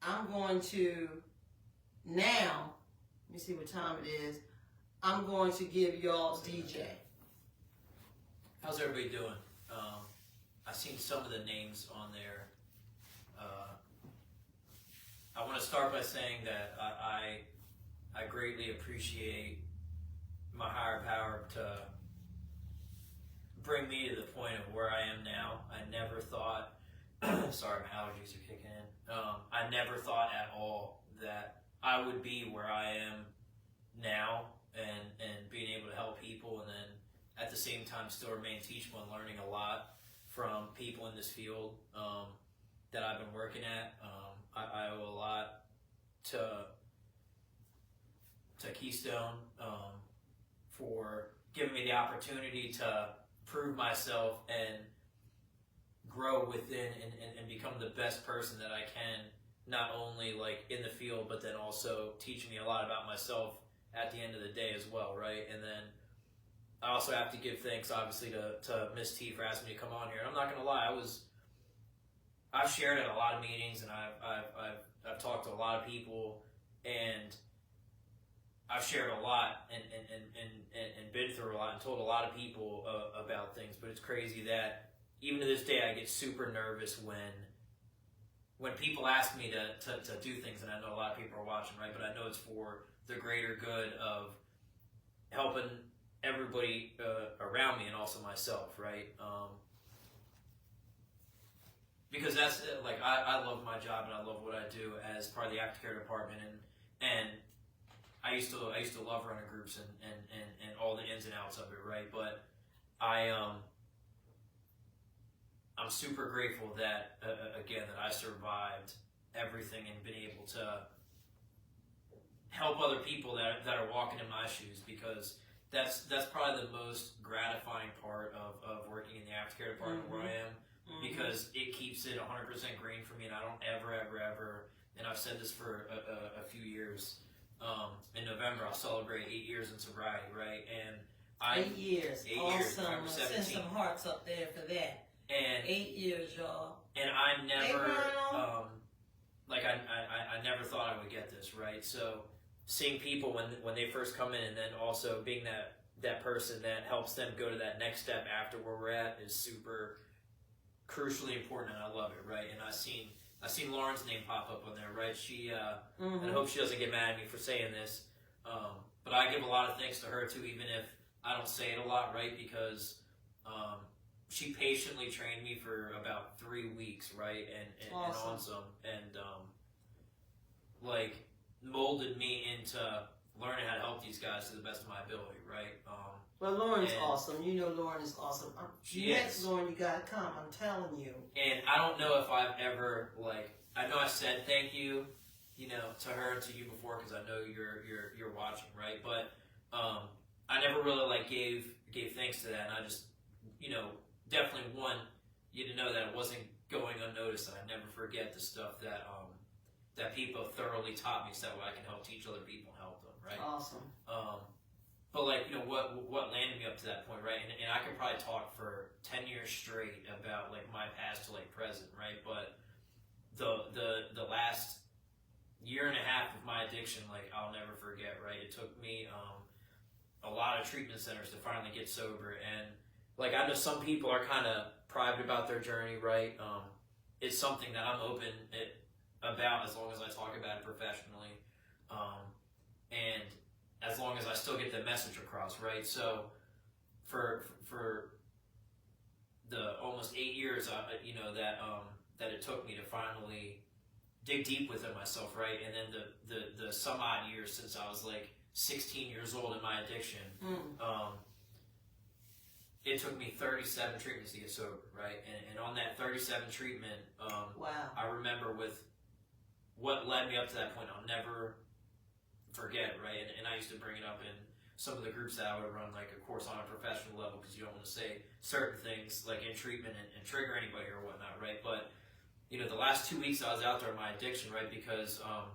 I'm going to now, let me see what time it is. I'm going to give y'all DJ. How's everybody doing? I've seen some of the names on there. I want to start by saying that I greatly appreciate my higher power to bring me to the point of where I am now. I never thought, sorry, my allergies are kicking in. I never thought at all that I would be where I am now and being able to help people, and then at the same time still remain teachable and learning a lot from people in this field that I've been working at. I owe a lot to Keystone for giving me the opportunity to prove myself and grow within and become the best person that I can, not only like in the field, but then also teaching me a lot about myself at the end of the day as well, right? And then I also have to give thanks, obviously, to Miss T for asking me to come on here. And I'm not gonna lie, I've shared at a lot of meetings, and I've talked to a lot of people, and I've shared a lot and been through a lot and told a lot of people about things. But it's crazy that even to this day I get super nervous when people ask me to do things, and I know a lot of people are watching, right? But I know it's for the greater good of helping everybody around me and also myself, right? Because that's like I love my job and I love what I do as part of the aftercare department, and I used to love running groups and all the ins and outs of it, right? But I'm super grateful that again that I survived everything and been able to help other people that are walking in my shoes, because that's probably the most gratifying part of working in the aftercare department where I am, because it keeps it 100% green for me, and I don't ever, and I've said this for a few years. In November, I'll celebrate 8 years in sobriety, right? And 8 years. 8 awesome. years. Send some hearts up there for that. And 8 years, y'all. And I never, Hey, I never thought I would get this, right? So seeing people when they first come in, and then also being that person that helps them go to that next step after where we're at is super crucially important, and I love it, right? And I seen Lauren's name pop up on there, right? She, and I hope she doesn't get mad at me for saying this, but I give a lot of thanks to her too, even if I don't say it a lot, right? Because she patiently trained me for about 3 weeks, right? And awesome. on some, and like molded me into learning how to help these guys to the best of my ability, right? Well, Lauren's awesome. You know Lauren is awesome. Next, Lauren, you gotta come. I'm telling you. And I don't know if I've ever, like, I know I said thank you, to her and to you before, because I know you're watching, right? But I never really like gave thanks to that, and I just, definitely want you to know that it wasn't going unnoticed, and I never forget the stuff that that people thoroughly taught me, so that way I can help teach other people and help them, right? Awesome. But like, what landed me up to that point, right? And I could probably talk for 10 years straight about like my past to like present, right? But the last year and a half of my addiction, like I'll never forget, right? It took me a lot of treatment centers to finally get sober, and like I know some people are kind of private about their journey, right? It's something that I'm open about as long as I talk about it professionally, and as long as I still get the message across, right? So for the almost 8 years, that it took me to finally dig deep within myself, right? And then the some odd years since I was like 16 years old in my addiction, it took me 37 treatments to get sober, right? And on that 37 treatment, wow. I remember with what led me up to that point, I'll never forget, right? And I used to bring it up in some of the groups that I would run, like, of course, on a professional level, because you don't want to say certain things, like, in treatment and trigger anybody or whatnot, right? But, the last 2 weeks I was out there in my addiction, right? Because I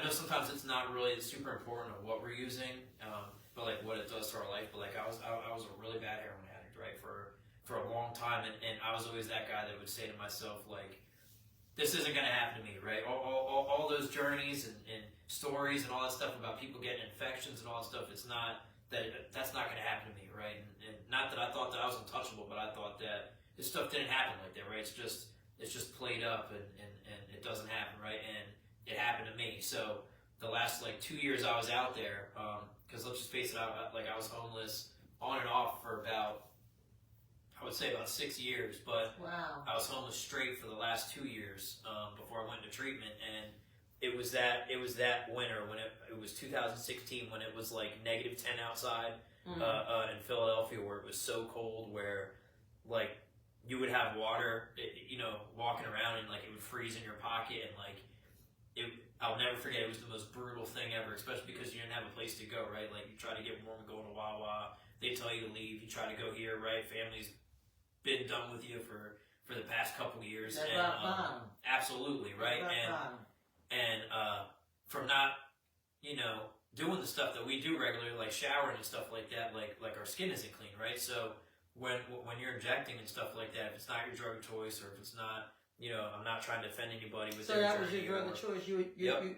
know sometimes it's not really super important of what we're using, but, like, what it does to our life. But, like, I was a really bad heroin addict, right? For a long time, and I was always that guy that would say to myself, like, this isn't going to happen to me, right? All those journeys and stories and all that stuff about people getting infections and all that stuff, it's not that's not going to happen to me, right? And not that I thought that I was untouchable, but I thought that this stuff didn't happen like that, right? It's just played up and it doesn't happen, right? And it happened to me. So the last like 2 years I was out there, because let's just face it, I was homeless on and off for about, I would say about 6 years, but wow. I was homeless straight for the last 2 years before I went into treatment, and it was that winter when it was 2016 when it was like -10 outside in Philadelphia, where it was so cold, where like you would have water, walking around and like it would freeze in your pocket, and like I'll never forget, it was the most brutal thing ever, especially because you didn't have a place to go, right? Like you try to get warm, go to Wawa, they tell you to leave, you try to go here, right? Family's been done with you for the past couple years. That's and bottom. Absolutely, right? And from not, doing the stuff that we do regularly, like showering and stuff like that, like our skin isn't clean, right? So when you're injecting and stuff like that, if it's not your drug of choice, or if it's not, I'm not trying to offend anybody with so their that was journey, your drug of choice. You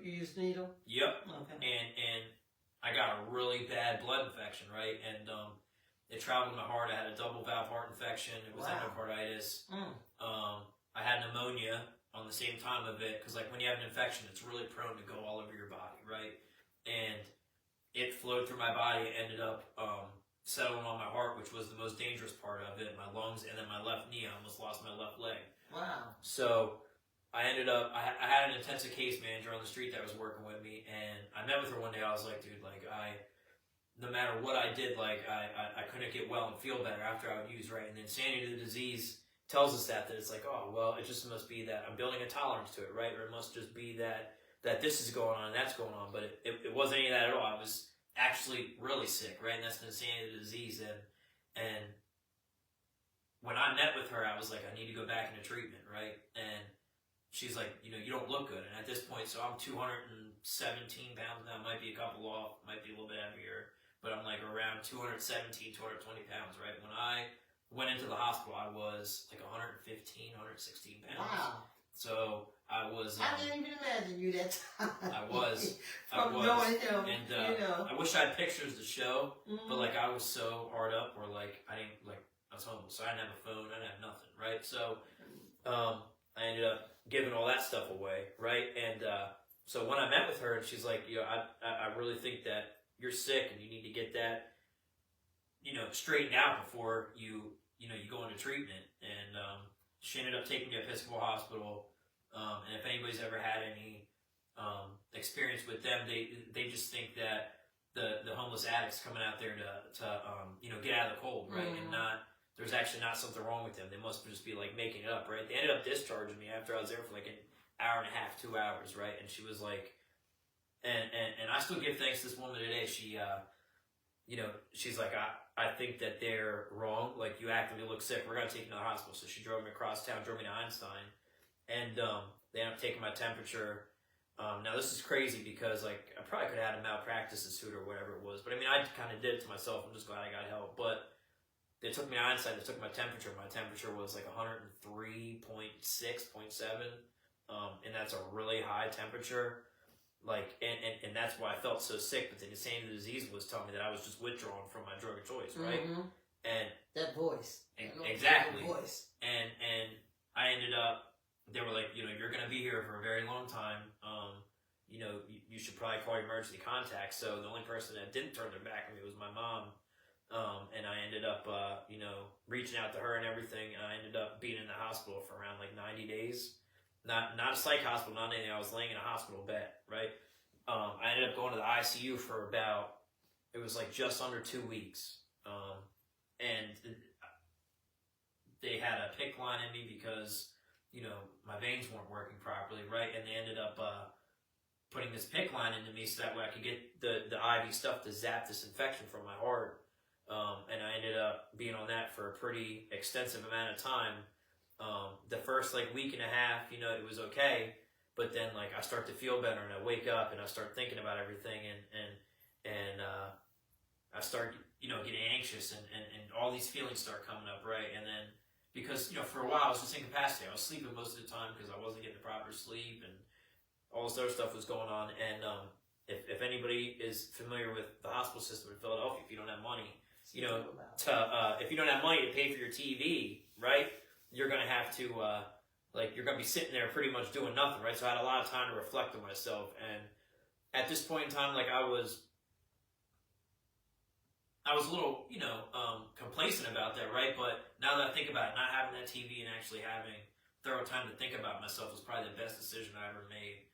used needle. Yep. Okay. And I got a really bad blood infection, right? And it traveled in my heart. I had a double valve heart infection. It was endocarditis. I had pneumonia on the same time of it, because like when you have an infection, it's really prone to go all over your body, right? And it flowed through my body. It ended up settling on my heart, which was the most dangerous part of it, my lungs, and then my left knee. I almost lost my left leg. Wow. So I ended up, I had an intensive case manager on the street that was working with me, and I met with her one day. I was like, dude, like no matter what I did, like I couldn't get well and feel better after I would use, right? And the insanity of the disease tells us that it's like, oh, well, it just must be that I'm building a tolerance to it, right? Or it must just be that this is going on and that's going on. But it wasn't any of that at all. I was actually really sick, right? And that's the insanity of the disease. And when I met with her, I was like, I need to go back into treatment, right? And she's like, you don't look good. And at this point, so I'm 217 pounds now, might be a couple off, might be a little bit heavier, but I'm like around 217, 220 pounds, right? When I went into the hospital, I was like 115, 116 pounds. Wow. So I was. I didn't even imagine you that time. I was. Going, and I wish I had pictures to show, but like I was so hard up, where like I was homeless, so I didn't have a phone, I didn't have nothing, right? So I ended up giving all that stuff away, right? And so when I met with her, and she's like, I really think that you're sick, and you need to get that, straightened out before you go into treatment. And she ended up taking me to Episcopal Hospital. And if anybody's ever had any experience with them, they just think that the homeless addicts coming out there to get out of the cold, right? And there's actually not something wrong with them. They must just be like making it up, right? They ended up discharging me after I was there for like an hour and a half, 2 hours, right? And she was like, and I still give thanks to this woman today. She, she's like, I think that they're wrong. Like, you actively look sick. We're going to take you to the hospital. So she drove me across town, drove me to Einstein. And they ended up taking my temperature. Now, this is crazy because, like, I probably could have had a malpractice suit or whatever it was. But, I mean, I kind of did it to myself. I'm just glad I got help. But they took me to Einstein. They took my temperature. My temperature was, like, 103.6, 0.7. And that's a really high temperature. Like, and that's why I felt so sick. But the insanity of the disease was telling me that I was just withdrawn from my drug of choice, right? And that voice. Exactly. That voice. And I ended up, they were like, you're going to be here for a very long time. You should probably call your emergency contact. So the only person that didn't turn their back on me was my mom. And I ended up, reaching out to her and everything. And I ended up being in the hospital for around like 90 days. Not a psych hospital, not anything. I was laying in a hospital bed, right? I ended up going to the ICU for about, it was like just under 2 weeks. And they had a PICC line in me because, my veins weren't working properly, right? And they ended up putting this PICC line into me so that way I could get the IV stuff to zap this infection from my heart. And I ended up being on that for a pretty extensive amount of time. The first like week and a half, it was okay, but then like I start to feel better and I wake up and I start thinking about everything and I start, getting anxious and all these feelings start coming up, right? And then because, for a while I was just incapacitated. I was sleeping most of the time because I wasn't getting the proper sleep, and all of a this other stuff was going on. And if anybody is familiar with the hospital system in Philadelphia, if you don't have money, you know, if you don't have money to pay for your TV, right, you're gonna have to you're gonna be sitting there pretty much doing nothing, right? So I had a lot of time to reflect on myself, and at this point in time, like I was a little, complacent about that, right? But now that I think about it, not having that TV and actually having thorough time to think about myself was probably the best decision I ever made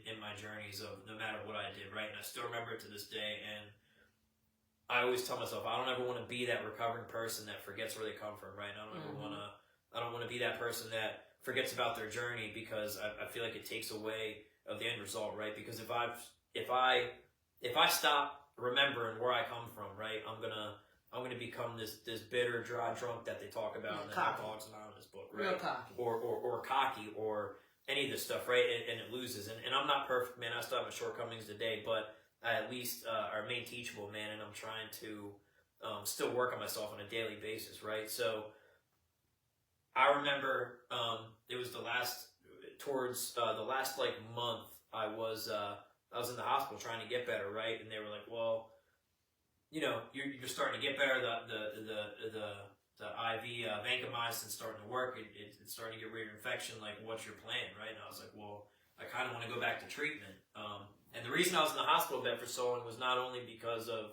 in my journeys of no matter what I did, right? And I still remember it to this day, and I always tell myself I don't ever want to be that recovering person that forgets where they come from, right? I don't want to be that person that forgets about their journey because I feel like it takes away of the end result, right? Because if I stop remembering where I come from, right, I'm gonna become this bitter, dry drunk that they talk about in the Alcoholics Anonymous book, right? Real cocky. Or cocky or any of this stuff, right? And it loses. And I'm not perfect, man. I still have my shortcomings today, but I at least remain teachable, man. And I'm trying to still work on myself on a daily basis, right? So I remember it was the last month I was in the hospital trying to get better, right? And they were like, well, you're starting to get better. The IV vancomycin starting to work. It's starting to get rid of your infection. Like, what's your plan, right? And I was like, well, I kind of want to go back to treatment. And the reason I was in the hospital bed for so long was not only because of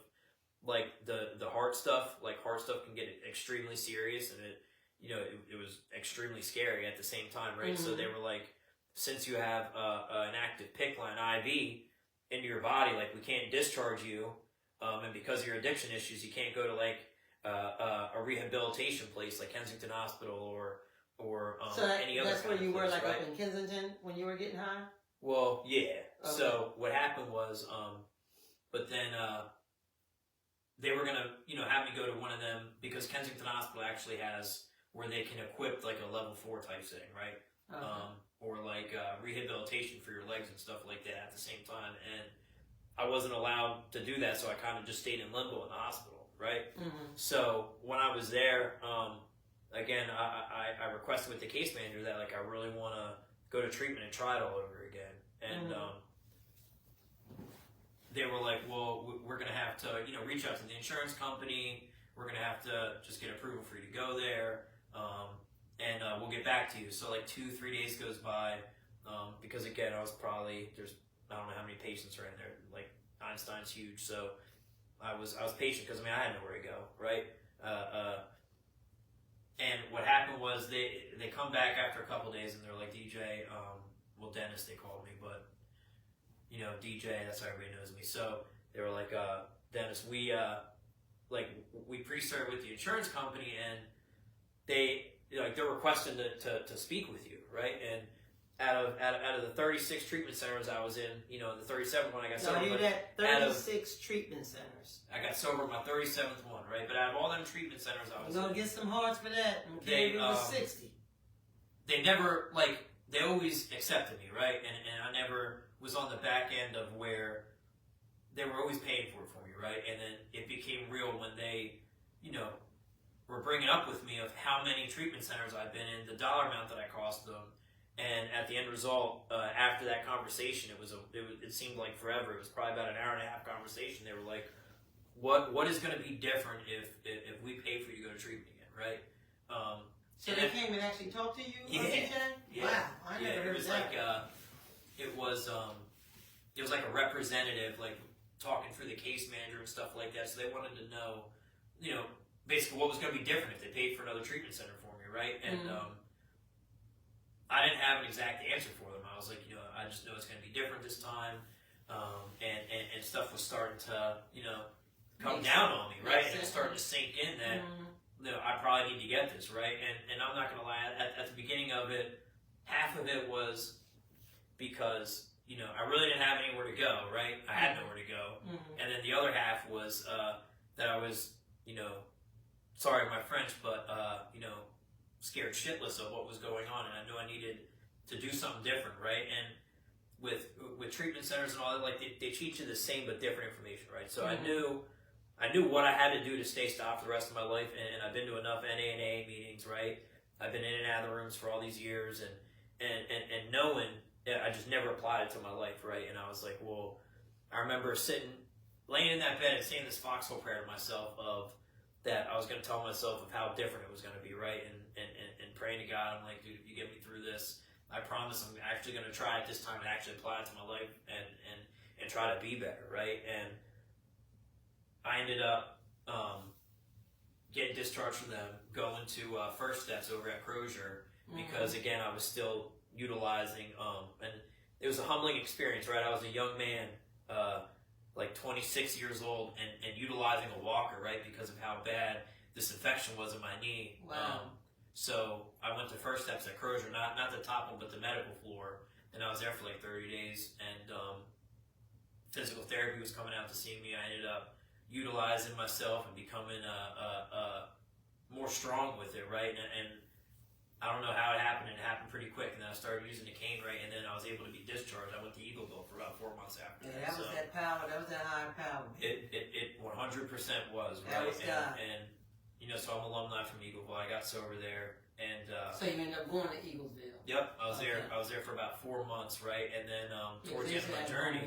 like the heart stuff. Like heart stuff can get extremely serious, and it was extremely scary at the same time, right? Mm-hmm. So they were like, since you have an active PICC line IV into your body, like we can't discharge you, and because of your addiction issues, you can't go to like a rehabilitation place like Kensington Hospital or any other. That's where you were, like, right? up in Kensington when you were getting high. Well, yeah. Okay. So what happened was, but then they were gonna, have me go to one of them because Kensington Hospital actually has where they can equip like a level 4 type setting, right? Okay. Or like rehabilitation for your legs and stuff like that at the same time. And I wasn't allowed to do that, so I kind of just stayed in limbo in the hospital, right? Mm-hmm. So when I was there, again, I requested with the case manager that like I really want to go to treatment and try it all over again. And they were like, well, we're going to have to, reach out to the insurance company. We're going to have to just get approval for you to go there. And we'll get back to you. So like 2-3 days goes by, because again, I don't know how many patients are in there. Like Einstein's huge, so I was patient because I had nowhere to go, right? And what happened was they come back after a couple days and they're like, DJ, well, Dennis they called me, but DJ, that's how everybody knows me. So they were like, Dennis, we pre-started with the insurance company and they're requesting to speak with you, right? And out of the 36 treatment centers I was in, the 37th one I got sober. So you got 36 treatment centers. I got sober my 37th one, right? But out of all them treatment centers I was in, get some hearts for that. Okay, it was 60. They never they always accepted me, right? And I never was on the back end of where they were always paying for it for me, right? And then it became real when they, were bringing up with me of how many treatment centers I've been in, the dollar amount that I cost them. And at the end result, after that conversation, it seemed like forever. It was probably about an hour and a half conversation. They were like, "What is going to be different if we pay for you to go to treatment again, right?" So they came and actually talked to you? Yeah. Yeah. Wow, I never heard that. It was like a representative, like talking through the case manager and stuff like that. So they wanted to know, basically what was going to be different if they paid for another treatment center for me, right? And I didn't have an exact answer for them. I was like, I just know it's going to be different this time. And stuff was starting to, come down on me, right? And it was starting to sink in that, I probably need to get this, right? And I'm not going to lie, at the beginning of it, half of it was because, I really didn't have anywhere to go, right? I had nowhere to go. And then the other half was that I was, sorry my French, but, scared shitless of what was going on, and I knew I needed to do something different, right? And with treatment centers and all that, like they teach you the same but different information, right? So I knew what I had to do to stay stopped for the rest of my life, and I've been to enough NA and AA meetings, right? I've been in and out of the rooms for all these years, and knowing I just never applied it to my life, right? And I was like, well, I remember laying in that bed and saying this foxhole prayer to myself of that I was going to tell myself of how different it was going to be, right? And praying to God, I'm like, dude, if you get me through this, I promise I'm actually going to try it this time and actually apply it to my life and try to be better, right? And I ended up getting discharged from them, going to First Steps over at Crozier, because again, I was still utilizing, and it was a humbling experience, right? I was a young man, like 26 years old, and utilizing a walker, right? Because of how bad this infection was in my knee. Wow. So I went to First Steps at Crozier, not the top one, but the medical floor, and I was there for like 30 days, and physical therapy was coming out to see me. I ended up utilizing myself and becoming more strong with it, right? And I don't know how it happened. It happened pretty quick, and then I started using the cane, right? And then I was able to be discharged. I went to Eagleville for about 4 months after. Yeah, that was that power. That was that higher power. It 100% was, right? That was God. And you know, so I'm alumni from Eagleville. I got sober there, and so you ended up going to Eaglesville. Yep, I was there. I was there for about 4 months, right? And then towards the end of my journey,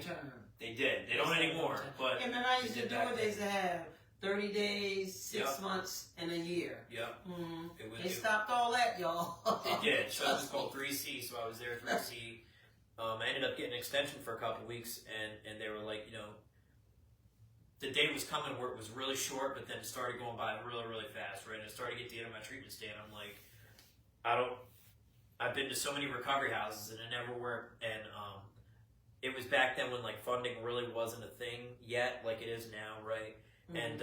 they did. They don't anymore, but yeah, remember I used to do it. They used to have 30 days, 6 months, and a year. Yep. They stopped all that, y'all. They did. So it was called 3C. So I was there 3C. I ended up getting an extension for a couple weeks, and they were like, you know, the day was coming where it was really short, but then it started going by really, really fast, right? And it started to get to the end of my treatment stay, and I'm like, I've been to so many recovery houses, and it never worked. And it was back then when like funding really wasn't a thing yet, like it is now, right? And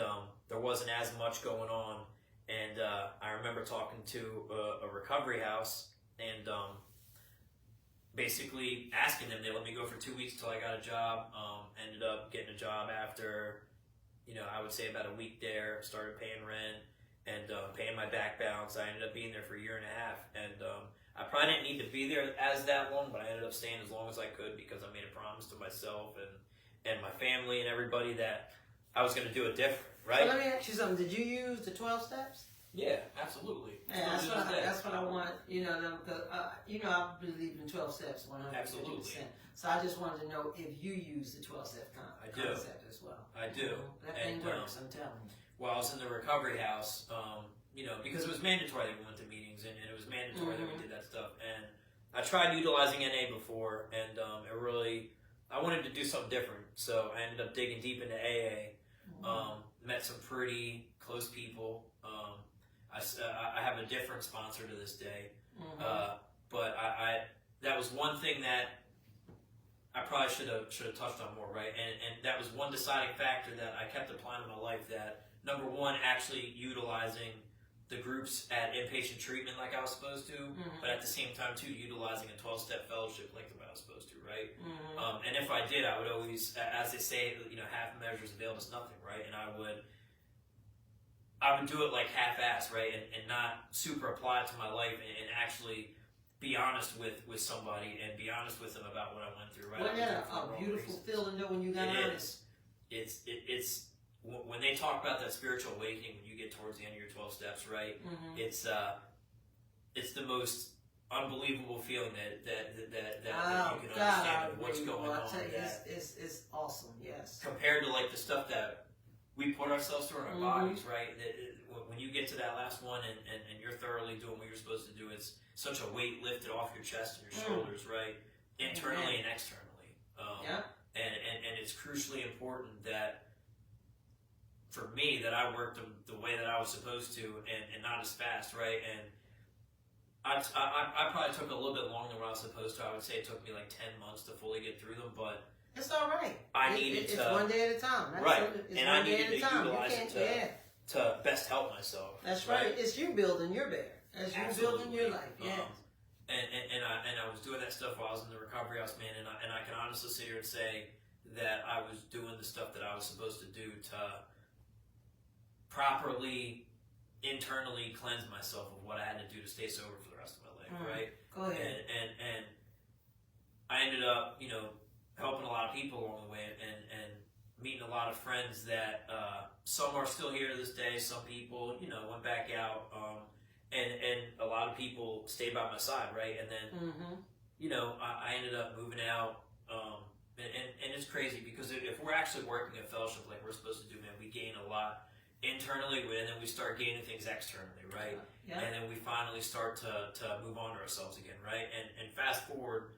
there wasn't as much going on. And I remember talking to a recovery house and basically asking them. They let me go for 2 weeks till I got a job. Ended up getting a job after, you know, I would say about a week there. Started paying rent and paying my back balance. I ended up being there for a year and a half. And I probably didn't need to be there as that long, but I ended up staying as long as I could because I made a promise to myself and my family and everybody that I was going to do it different, right? So let me ask you something. Did you use the 12 steps? Yeah, absolutely. Yeah, that's what I want. You know, I believe in 12 steps 100%. Absolutely. So I just wanted to know if you use the 12-step concept as well. I do. That thing works, I'm telling you. While I was in the recovery house, you know, because it was mandatory that we went to meetings and it was mandatory that we did that stuff. And I tried utilizing NA before, and it really, I wanted to do something different. So I ended up digging deep into AA. Met some pretty close people. I have a different sponsor to this day, but I that was one thing that I probably should have touched on more, right? And that was one deciding factor that I kept applying in my life. That number one, actually utilizing the groups at inpatient treatment like I was supposed to, but at the same time too utilizing a 12-step fellowship like I was supposed to, right? And if I did, I would always, as they say, you know, half measures avail us nothing, right? And I would do it like half-assed, right? And not super apply it to my life and actually be honest with somebody and be honest with them about what I went through, right? Wasn't that a beautiful feeling though when you got honest? It's when they talk about that spiritual awakening when you get towards the end of your 12 steps, right? It's the most unbelievable feeling that you can understand of what's going on. It's awesome, yes. Compared to like the stuff that we put ourselves through in our bodies, right? When you get to that last one and you're thoroughly doing what you're supposed to do, it's such a weight lifted off your chest and your shoulders, right? Internally and externally. And it's crucially important that for me that I worked the way that I was supposed to and not as fast, right? And I probably took a little bit longer than what I was supposed to. I would say it took me like 10 months to fully get through them, but it's all right. It's one day at a time. And I needed to utilize it to best help myself. That's right. It's you building your bear. As you building your life. Yeah. And I was doing that stuff while I was in the recovery house, man. And I can honestly sit here and say that I was doing the stuff that I was supposed to do to properly internally cleanse myself of what I had to do to stay sober for the rest of my life, right? Go ahead. And I ended up, you know, helping a lot of people along the way and meeting a lot of friends that some are still here to this day. Some people, you know, went back out, and a lot of people stayed by my side, right? And then, I ended up moving out. And it's crazy because if we're actually working a fellowship like we're supposed to do, man, we gain a lot internally, and then we start gaining things externally, right? Yeah. And then we finally start to move on to ourselves again, right? And fast forward,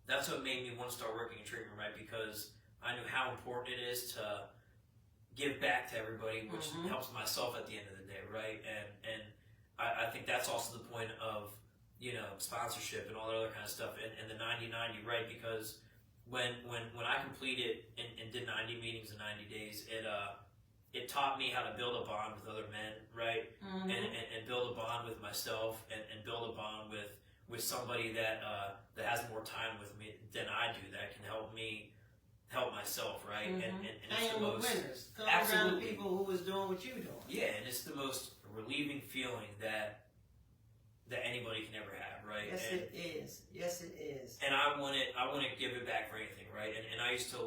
that's what made me want to start working in treatment, right? Because I knew how important it is to give back to everybody, which helps myself at the end of the day, right? And I think that's also the point of, sponsorship and all that other kind of stuff and the 90-90, right? Because when I completed and did 90 meetings in 90 days, it taught me how to build a bond with other men, right? And build a bond with myself and build a bond with somebody that has more time with me than I do, that can help me help myself, right? And it's the most winners. Come absolutely around people who was doing what you doing. Yeah, and it's the most relieving feeling that anybody can ever have, right? Yes, it is. Yes, it is. And I want to give it back for anything, right? And I used to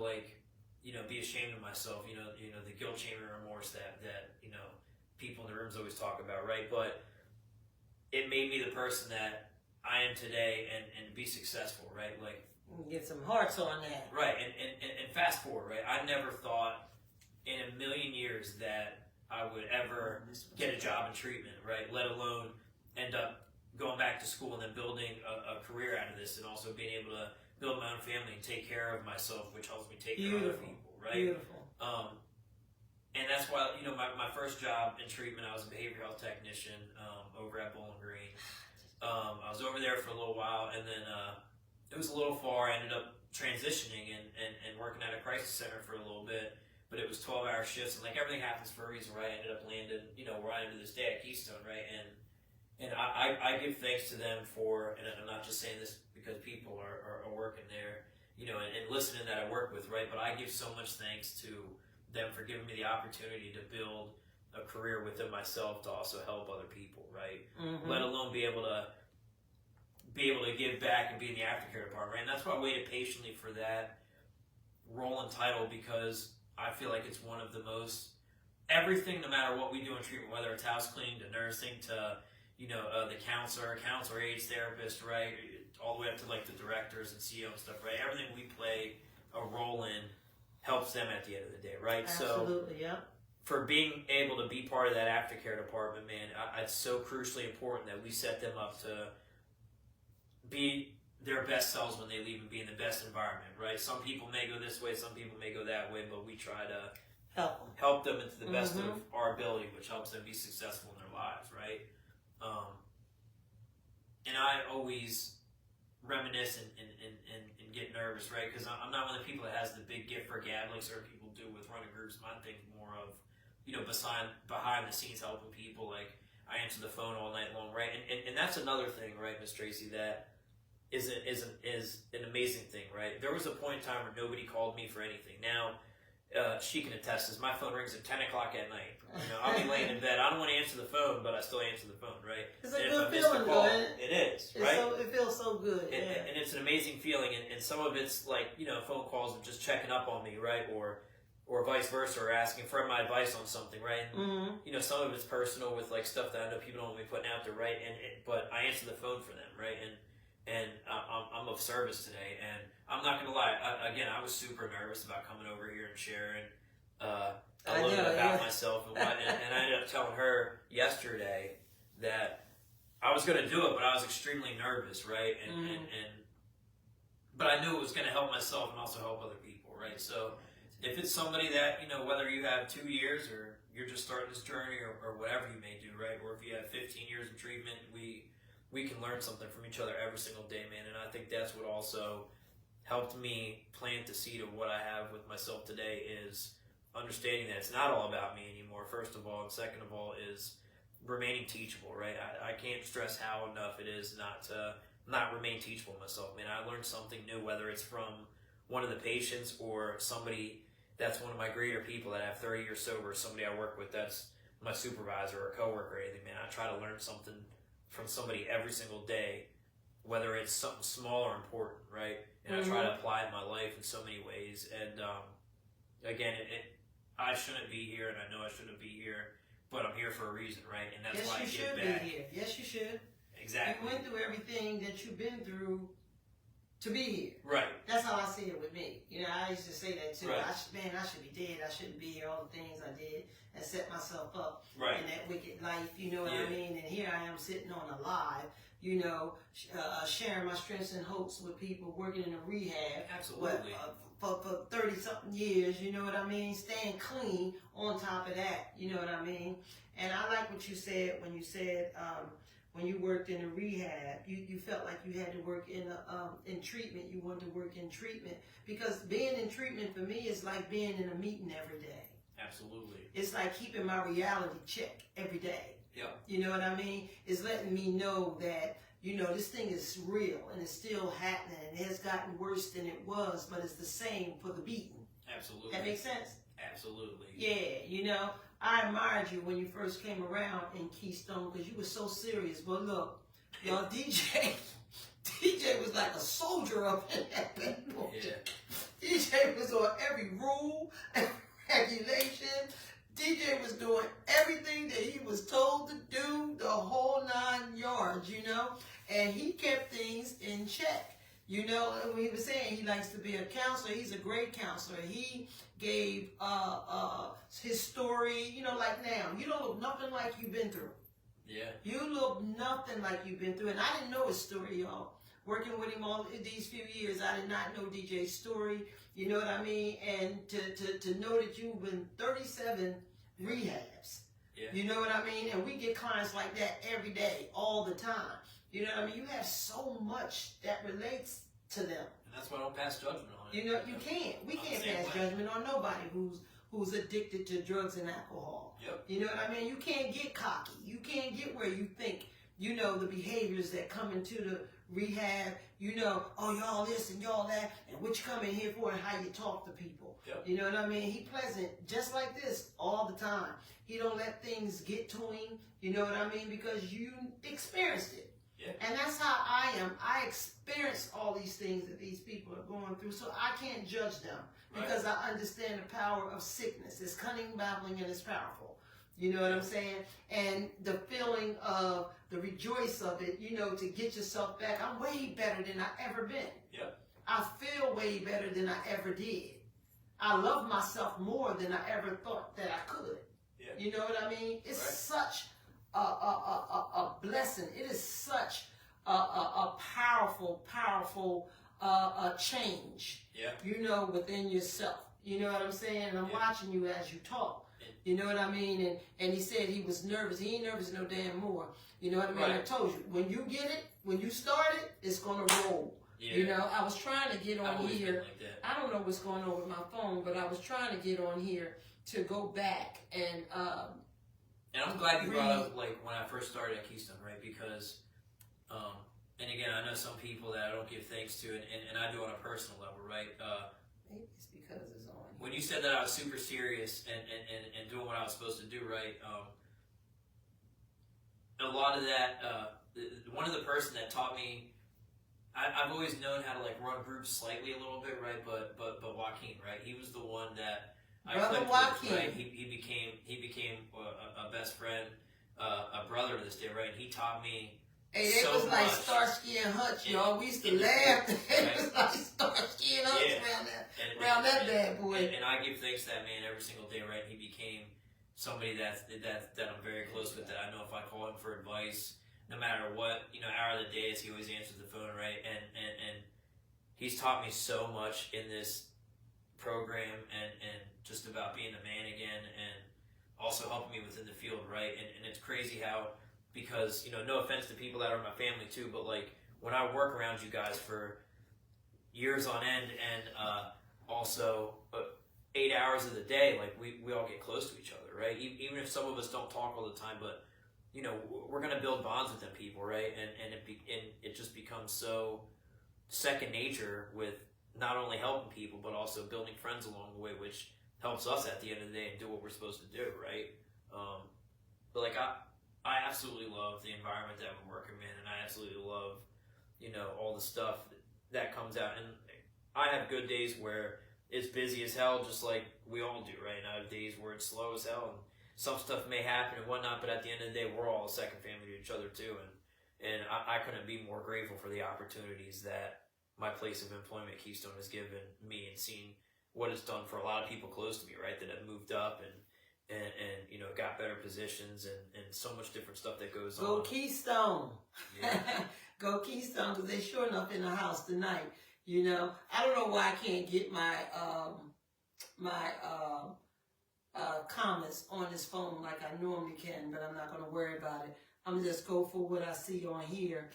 be ashamed of myself, the guilt, shame, and remorse that people in the rooms always talk about, right? But it made me the person that I am today and be successful, right? Like, get some hearts on that. Right, and fast forward, right? I never thought in a million years that I would ever get a job in treatment, right? Let alone end up going back to school and then building a career out of this, and also being able to build my own family and take care of myself, which helps me take care of other people, right? Beautiful. And that's why, my first job in treatment, I was a behavioral health technician over at Bowling Green. I was over there for a little while, and then it was a little far. I ended up transitioning and working at a crisis center for a little bit, but it was 12-hour shifts, and everything happens for a reason, right? I ended up landing, where I am to this day at Keystone, right? And I give thanks to them for, and I'm not just saying this because people are working there, and listening that I work with, right? But I give so much thanks to them for giving me the opportunity to build a career within myself to also help other people, right? Let alone be able to give back and be in the aftercare department, right? And that's why I waited patiently for that role and title, because I feel like it's one of the most, everything, no matter what we do in treatment, whether it's house cleaning to nursing to, the counselor, aides, therapist, right? All the way up to the directors and CEO and stuff, right? Everything we play a role in helps them at the end of the day, right? Absolutely, so, yeah. For being able to be part of that aftercare department, man, it's so crucially important that we set them up to be their best selves when they leave and be in the best environment, right? Some people may go this way, some people may go that way, but we try to help them into the best of our ability, which helps them be successful in their lives, right? And I always reminisce and get nervous, right? Because I'm not one of the people that has the big gift for gab like certain people do with running groups. My thing's more of, behind the scenes helping people. Like, I answer the phone all night long, right? And that's another thing, right, Miss Tracy, that is an amazing thing, right? There was a point in time where nobody called me for anything. Now, she can attest this. My phone rings at 10 o'clock at night. I'll be laying in bed. I don't want to answer the phone, but I still answer the phone, right? It's a good feeling, though. It is, right? It feels so good. And it's an amazing feeling. And some of it's phone calls and just checking up on me, right? Or vice versa, or asking for my advice on something, right? And, some of it's personal with stuff that I know people don't want me putting out there, right? But I answer the phone for them, right? And I'm of service today. And I'm not going to lie. I was super nervous about coming over here and sharing a little bit about myself and what. And I ended up telling her yesterday that I was going to do it, but I was extremely nervous, right? But I knew it was going to help myself and also help other people, right? So if it's somebody that, whether you have 2 years or you're just starting this journey or whatever you may do, right? Or if you have 15 years of treatment, we can learn something from each other every single day, man. And I think that's what also helped me plant the seed of what I have with myself today, is understanding that it's not all about me anymore, first of all, and second of all is remaining teachable, right? I can't stress how enough it is not remain teachable myself, man. I learned something new, whether it's from one of the patients or somebody that's one of my greater people that have 30 years sober, somebody I work with that's my supervisor or coworker or anything, man. I try to learn something from somebody every single day, whether it's something small or important, right? And I try to apply it in my life in so many ways. And again, I shouldn't be here, and I know I shouldn't be here, but I'm here for a reason, right? And that's why I give back. Yes, you should. Exactly. You went through everything that you've been through to be here. Right. That's how I see it with me. You know, I used to say that too. Right. I should be dead. I shouldn't be here. All the things I did and set myself up Right. in that wicked life. You know what Yeah. I mean? And here I am sitting on a live, you know, sharing my strengths and hopes with people working in a rehab. Absolutely. For 30-something years, you know what I mean? Staying clean on top of that, you know what I mean? And I like what you said when you said, when you worked in a rehab, you felt like you had to work in treatment. You wanted to work in treatment because being in treatment for me is like being in a meeting every day. Absolutely. It's like keeping my reality check every day. Yeah. You know what I mean? It's letting me know that, you know, this thing is real and it's still happening and it has gotten worse than it was, but it's the same for the beating. Absolutely. That makes sense? Absolutely. Yeah, you know, I admired you when you first came around in Keystone because you were so serious. But look, y'all, DJ was like a soldier up in that bad boy. Yeah. DJ was on every rule, every regulation. DJ was doing everything that he was told to do, the whole 9 yards, you know, and he kept things in check. You know, when he was saying he likes to be a counselor, he's a great counselor. He gave his story, you know, like now. You don't look nothing like you've been through. Yeah. You look nothing like you've been through. And I didn't know his story, y'all. Working with him all these few years, I did not know DJ's story. You know what I mean? And to know that you've been 37 rehabs. Yeah. You know what I mean? And we get clients like that every day, all the time. You know what I mean? You have so much that relates to them. And that's why I don't pass judgment on it. You know, you can't. We can't pass judgment on nobody who's addicted to drugs and alcohol. Yep. You know what I mean? You can't get cocky. You can't get where you think, you know, the behaviors that come into the rehab, you know, oh, y'all this and y'all that, and what you come in here for and how you talk to people. Yep. You know what I mean? He pleasant just like this all the time. He don't let things get to him, you know what I mean? Because you experienced it. Yeah. And that's how I am. I experience all these things that these people are going through, so I can't judge them because I understand the power of sickness. It's cunning, babbling, and it's powerful. You know what I'm saying? And the feeling of the rejoice of it, you know, to get yourself back. I'm way better than I ever been. Yep. I feel way better than I ever did. I love myself more than I ever thought that I could. Yeah. You know what I mean? It's such a blessing. It is such a powerful change. Yeah. You know, within yourself. You know what I'm saying? And I'm watching you as you talk. You know what I mean? And he said he was nervous. He ain't nervous no damn more. You know what I mean? Right. I told you, when you get it, when you start it, it's gonna roll. Yeah. You know, I was trying to get I've on always been here. like that. I don't know what's going on with my phone, but I was trying to get on here to go back and And I'm glad you brought up, like, when I first started at Keystone, right? Because, and again, I know some people that I don't give thanks to, and I do on a personal level, right? maybe it's because it's on. When you said that I was super serious and doing what I was supposed to do, right? A lot of that, one of the person that taught me, I've always known how to, like, run groups slightly a little bit, right? But Joaquin, right? He was the one that Brother clicked Joaquin. with, right? He became a best friend, a brother to this day, right? And he taught me. Hey, they so was like much. Starsky and Hutch, In- y'all. We used to in the laugh. group, It right? was like Starsky and Hutch Yeah. around that bad boy. And I give thanks to that man every single day, right? He became somebody that I'm very close with. That I know if I call him for advice, no matter what, you know, hour of the day is, he always answers the phone, right? And he's taught me so much in this program and just about being a man again, and also helping me within the field, right? And it's crazy how, because, you know, no offense to people that are my family too, but like when I work around you guys for years on end and also 8 hours of the day, like we all get close to each other, right? Even if some of us don't talk all the time, but you know, we're gonna build bonds with them people, right? And it just becomes so second nature with not only helping people but also building friends along the way, which helps us at the end of the day and do what we're supposed to do, right? But like I absolutely love the environment that we're working in, and I absolutely love, you know, all the stuff that comes out. And I have good days where it's busy as hell, just like we all do, right? And I have days where it's slow as hell, and some stuff may happen and whatnot, but at the end of the day, we're all a second family to each other too. And I couldn't be more grateful for the opportunities that my place of employment, Keystone, has given me, and seen what it's done for a lot of people close to me, right? That have moved up and you know, got better positions and so much different stuff that goes on. Go Keystone. Yeah. Go Keystone, because they sure enough in the house tonight. You know, I don't know why I can't get my comments on this phone like I normally can, but I'm not going to worry about it. I'm gonna just go for what I see on here,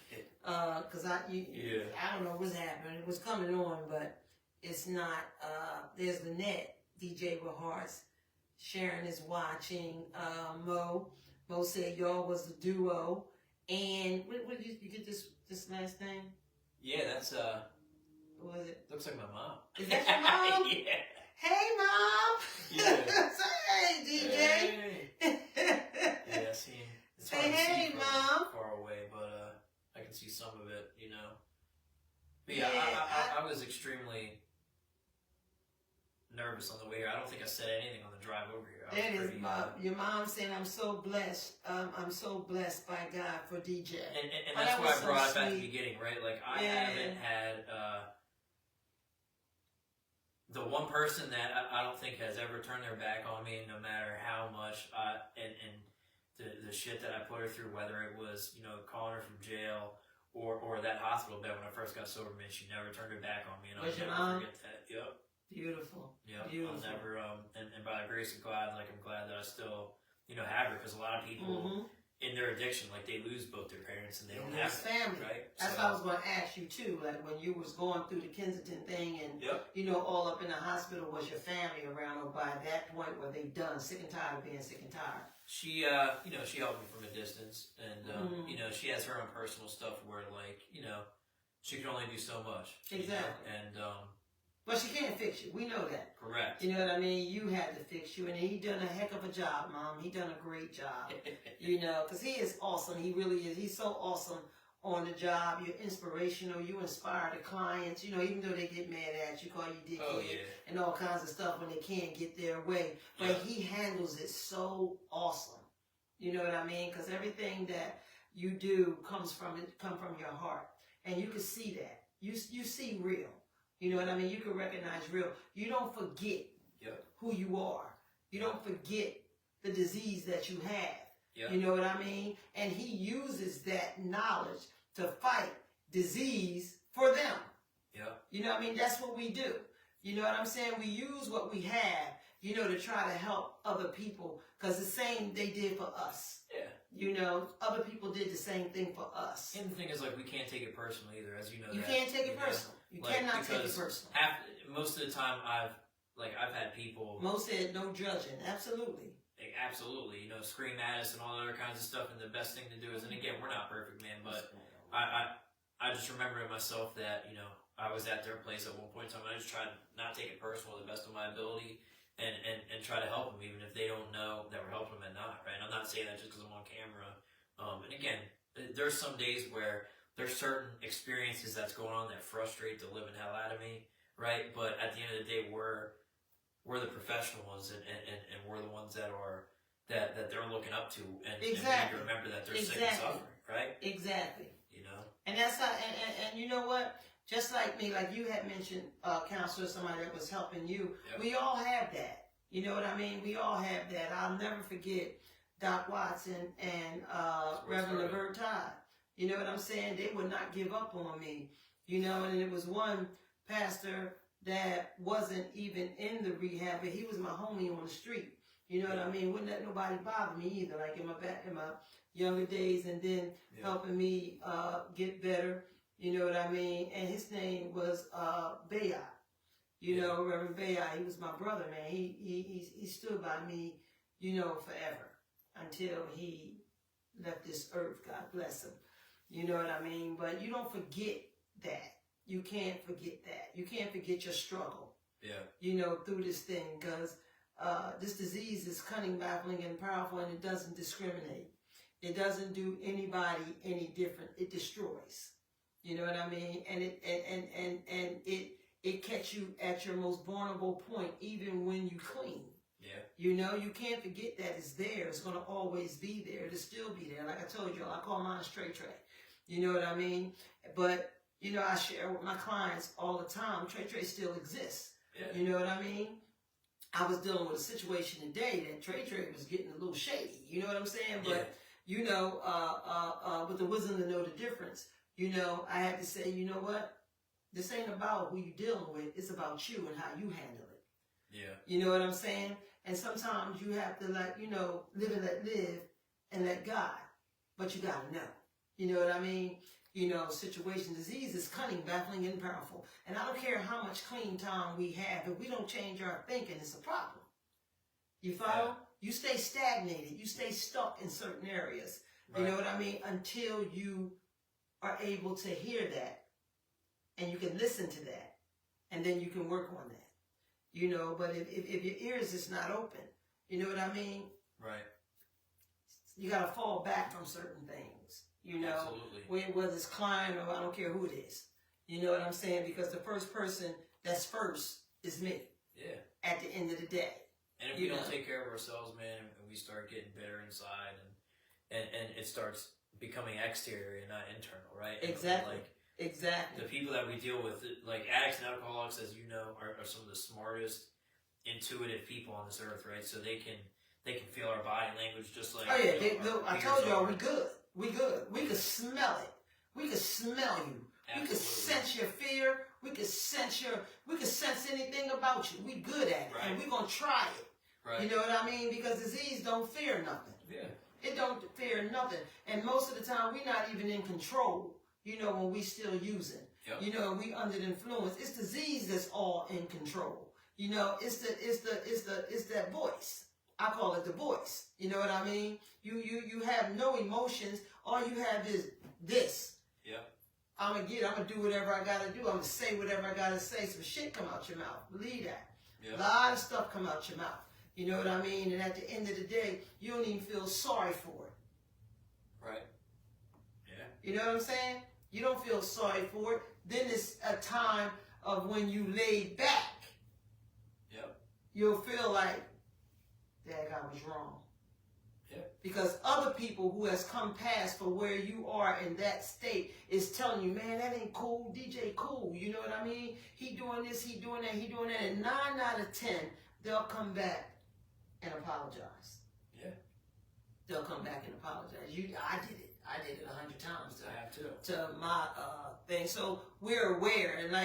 because I don't know what's happening. It was coming on, but it's not. There's the net. DJ with Hearts. Sharon is watching. Mo said y'all was the duo. And what did you get this last name? Yeah, that's What was it? looks like my mom. Is that your mom? Yeah. Hey, Mom. Yeah. Say hey, DJ. Hey. Yeah, see. It's Say hard to hey, see from Mom. far away, but I can see some of it, you know. But yeah, Yeah, I was extremely nervous on the way here. I don't think I said anything on the drive over here. That is your mom saying, I'm so blessed. I'm so blessed by God for DJ. And Oh, that's that why was I so brought up at the sweet. beginning, right? Like, I Yeah. haven't had the one person that I don't think has ever turned their back on me, no matter how much and the shit that I put her through, whether it was, you know, calling her from jail or that hospital bed when I first got sober, man, she never turned her back on me, and I'll Was your never mom? forget that. Yep. Beautiful. Yep. Beautiful. I'll never and by the grace of God, like, I'm glad that I still, you know, have her, because a lot of people Mm-hmm. in their addiction, like, they lose both their parents and they don't And have his it, family. right? That's So- what I was going to ask you too. Like when you was going through the Kensington thing, and Yep. you know, all up in the hospital, was your family around, or by that point were they done, sick and tired of being sick and tired? She, you know, she helped me from a distance, and you know, she has her own personal stuff where, like, you know, she can only do so much. you know? Exactly. And But she can't fix you. We know that. correct. You know what I mean? You had to fix you, and he done a heck of a job, Mom. He done a great job. You know, because he is awesome. He really is. He's so awesome on the job. You're inspirational. You inspire the clients. You know, even though they get mad at you, call you dickhead, Oh yeah. and all kinds of stuff when they can't get their way. But Yeah. he handles it so awesome. You know what I mean? Because everything that you do come from your heart, and you can see that. You see real. You know what I mean? You can recognize real. You don't forget Yep. who you are. You don't forget the disease that you have. Yep. You know what I mean? And he uses that knowledge to fight disease for them. Yep. You know what I mean? That's what we do. You know what I'm saying? We use what we have, you know, to try to help other people, because the same they did for us. Yeah. You know, other people did the same thing for us. And the thing is, like, we can't take it personally either, as you know. You that, can't take it know? personal. You Like, cannot take it because personal. most of the time, I've had people. Most said no judging. Absolutely. Like, absolutely, you know, scream at us and all other kinds of stuff, and the best thing to do is, and again, we're not perfect, man, but I just remember in myself that, you know, I was at their place at one point in time, and I just tried to not take it personal to the best of my ability, and try to help them, even if they don't know that we're helping them and not, right? And I'm not saying that just because I'm on camera. And again, there's some days where there's certain experiences that's going on that frustrate the living hell out of me, right? But at the end of the day, we're the professional ones, and we're the ones that are that they're looking up to, and we need Exactly. to remember that they're sick Exactly. and suffering, right? Exactly. You know. And that's how, and you know what? Just like me, like you had mentioned, counselor, somebody that was helping you. Yep. We all have that. You know what I mean? We all have that. I'll never forget Doc Watson and Reverend Laverne Todd. You know what I'm saying? They would not give up on me. You know, and it was one pastor that wasn't even in the rehab, but he was my homie on the street. You know what I mean? Wouldn't let nobody bother me either. Like in my younger days, and then helping me get better. You know what I mean? And his name was Bayot. You know, Reverend Bayot. He was my brother, man. He stood by me, you know, forever until he left this earth. God bless him. You know what I mean? But you don't forget that. You can't forget that. You can't forget your struggle. Yeah. You know, through this thing, because this disease is cunning, baffling, and powerful, and it doesn't discriminate. It doesn't do anybody any different. It destroys. You know what I mean? And it catch you at your most vulnerable point, even when you clean. Yeah. You know, you can't forget that it's there. It's going to always be there. It'll still be there. Like I told you, I call mine a straight track. You know what I mean? But I share with my clients all the time. Trey still exists. Yeah. You know what I mean? I was dealing with a situation today that Trey was getting a little shady. You know what I'm saying? But with the wisdom to know the difference, I had to say, you know what? This ain't about who you're dealing with. It's about you and how you handle it. Yeah. You know what I'm saying? And sometimes you have to live and let live and let God. But you gotta know. You know what I mean? Situation, disease is cunning, baffling, and powerful. And I don't care how much clean time we have. If we don't change our thinking, it's a problem. You follow? Yeah. You stay stagnated. You stay stuck in certain areas. Right. You know what I mean? Until you are able to hear that. And you can listen to that. And then you can work on that. But if your ears is not open, you know what I mean? Right. You got to fall back from certain things. Absolutely. Whether it's client or I don't care who it is. You know what I'm saying? Because the first person that's first is me. Yeah. At the end of the day. And if we don't take care of ourselves, man, and we start getting bitter inside, and it starts becoming exterior and not internal, right? Exactly. And exactly. The people that we deal with, like addicts and alcoholics, as you know, are some of the smartest, intuitive people on this earth, right? So they can feel our body language just like. Oh yeah, I told y'all we good. We good. We could smell it. We could smell you. Absolutely. We could sense your fear. We could sense anything about you. We good at it, right. And we gonna try it. Right. You know what I mean? Because disease don't fear nothing. Yeah. It don't fear nothing, and most of the time we're not even in control. When we still using. Yep. We under the influence. It's disease that's all in control. It's that voice. I call it the voice. You know what I mean? You have no emotions. All you have is this. Yeah. I'm gonna do whatever I gotta do. I'm gonna say whatever I gotta say. Some shit come out your mouth. Believe that. Yep. A lot of stuff come out your mouth. You know what I mean? And at the end of the day, you don't even feel sorry for it. Right. Yeah. You know what I'm saying? You don't feel sorry for it. Then it's a time of when you lay back. Yep. You'll feel like, dang, I was wrong. Yep. Because other people who has come past for where you are in that state is telling you, man, that ain't cool. DJ cool. You know what I mean? He doing this, he doing that, he doing that. And 9 out of 10, they'll come back and apologize. Yeah. They'll come back and apologize. I did it. I did it 100 times. I have to. To my thing. So we're aware, and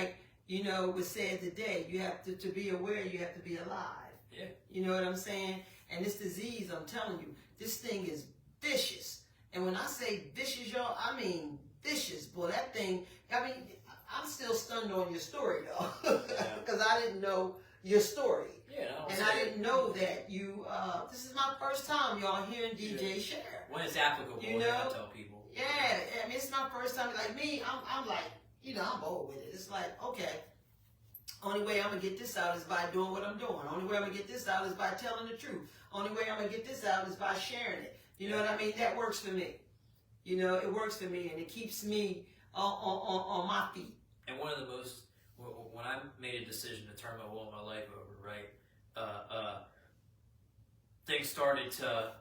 it was said today, you have to be aware, you have to be alive. Yeah. You know what I'm saying? And this disease, I'm telling you, this thing is vicious. And when I say vicious, y'all, I mean vicious. Boy, that thing, I'm still stunned on your story, though. Because I didn't know your story. Yeah, and I didn't know that you, this is my first time, y'all, hearing DJ share. When it's applicable, I tell people. Yeah, it's my first time. Like me, I'm like, I'm old with it. It's like, okay, only way I'm going to get this out is by doing what I'm doing. Only way I'm going to get this out is by telling the truth. Only way I'm going to get this out is by sharing it. You know what I mean? That works for me. It works for me, and it keeps me on my feet. And one of the most, when I made a decision to turn my will and my life over, right, things started to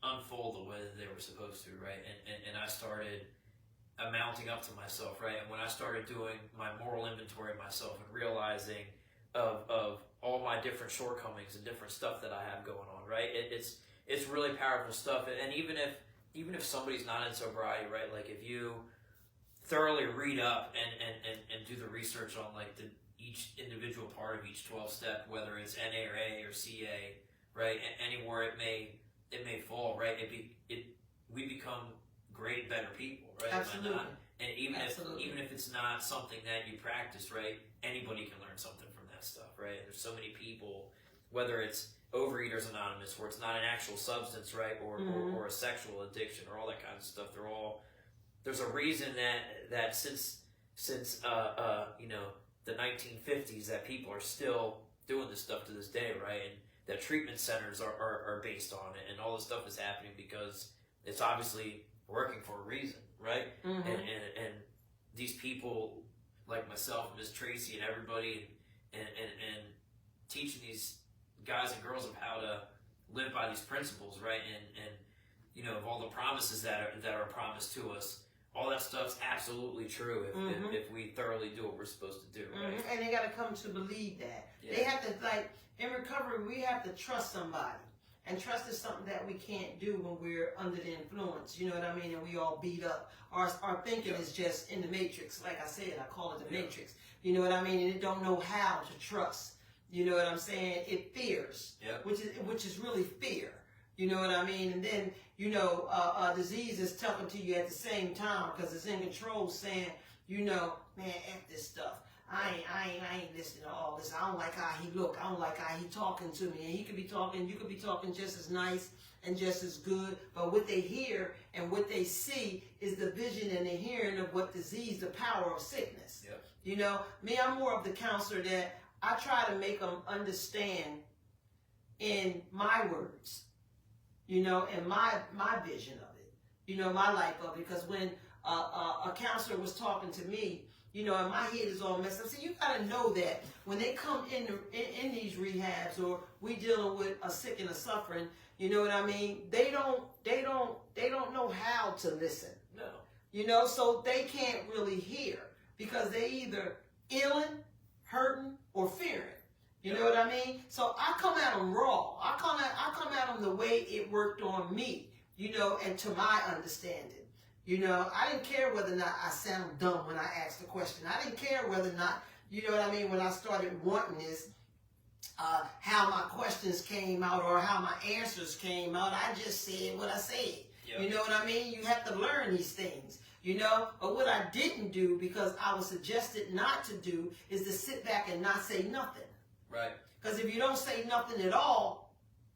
unfold the way that they were supposed to, right? And I started amounting up to myself, right? And when I started doing my moral inventory of myself and realizing of all my different shortcomings and different stuff that I have going on, right? It's really powerful stuff. And even if somebody's not in sobriety, right? Like if you thoroughly read up and do the research on like each individual part of each 12-step, whether it's NA or A or CA, right? And anywhere it may fall, right? We become great, better people, right? Absolutely. And even if it's not something that you practice, right? Anybody can learn something from that stuff, right? There's so many people, whether it's Overeaters Anonymous, where it's not an actual substance, right? Or a sexual addiction, or all that kind of stuff. There's a reason that since the 1950s that people are still doing this stuff to this day, right? And that treatment centers are based on it, and all this stuff is happening because it's obviously working for a reason, right? Mm-hmm. And these people like myself and Miss Tracy and everybody and teaching these guys and girls of how to live by these principles, right? And of all the promises that are promised to us, all that stuff's absolutely true if we thoroughly do what we're supposed to do, right? And they got to come to believe that. Yeah. They have to, like, in recovery, we have to trust somebody. And trust is something that we can't do when we're under the influence, you know what I mean? And we all beat up. Our thinking is just in the matrix. Like I said, I call it the matrix. You know what I mean? And it don't know how to trust. You know what I'm saying? It fears, which is really fear. You know what I mean? And then, you know, disease is talking to you at the same time because it's in control saying, you know, man, F this stuff. I ain't listening to all this. I don't like how he look. I don't like how he talking to me. And he could be talking, you could be talking just as nice and just as good. But what they hear and what they see is the vision and the hearing of what disease, the power of sickness. Yep. You know, me, I'm more of the counselor that I try to make them understand in my words, you know, and my vision of it, you know, my life of it. Because when a counselor was talking to me, you know, and my head is all messed up. So you got to know that when they come in these rehabs or we dealing with a sick and a suffering, you know what I mean? They don't know how to listen. No. You know, so they can't really hear because they either illing, hurting, or fearing. You know what I mean? So I come at them raw. I come at them the way it worked on me, you know, and to my understanding. You know, I didn't care whether or not I sound dumb when I asked the question. I didn't care whether or not, you know what I mean, when I started wanting this, how my questions came out or how my answers came out. I just said what I said. Yep. You know what I mean? You have to learn these things, you know. But what I didn't do, because I was suggested not to do, is to sit back and not say nothing. Right. Because if you don't say nothing at all,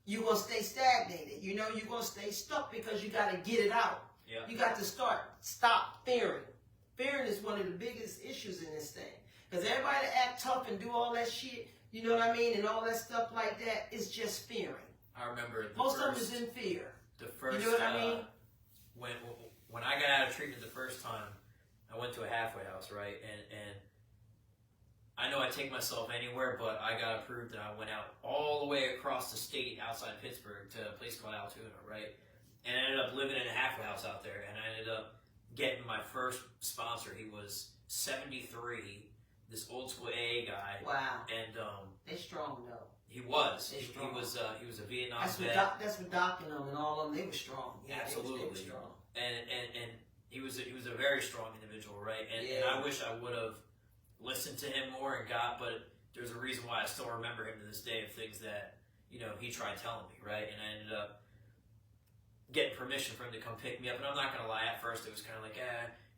you're going to stay stagnated. You know, you're going to stay stuck because you got to get it out. Yeah. You got to stop fearing. Fearing is one of the biggest issues in this thing. Because everybody that act tough and do all that shit, you know what I mean, and all that stuff like that, is just fearing. I remember most of them is in fear. The first, you know what I mean? When I got out of treatment the first time, I went to a halfway house, right? And I know I take myself anywhere, but I got approved and I went out all the way across the state outside Pittsburgh to a place called Altoona, right? And I ended up living in a halfway house out there, and I ended up getting my first sponsor. He was 73, this old school AA guy. Wow. And they strong though. He was. They strong. He was a Vietnam that's vet. That's what Doc and them and all of them. They were strong. Yeah, absolutely. They were strong. And he was a very strong individual, right? And I wish I would have listened to him more and but there's a reason why I still remember him to this day of things that, you know, he tried telling me, right? And I ended up getting permission for him to come pick me up. And I'm not going to lie, at first it was kind of like,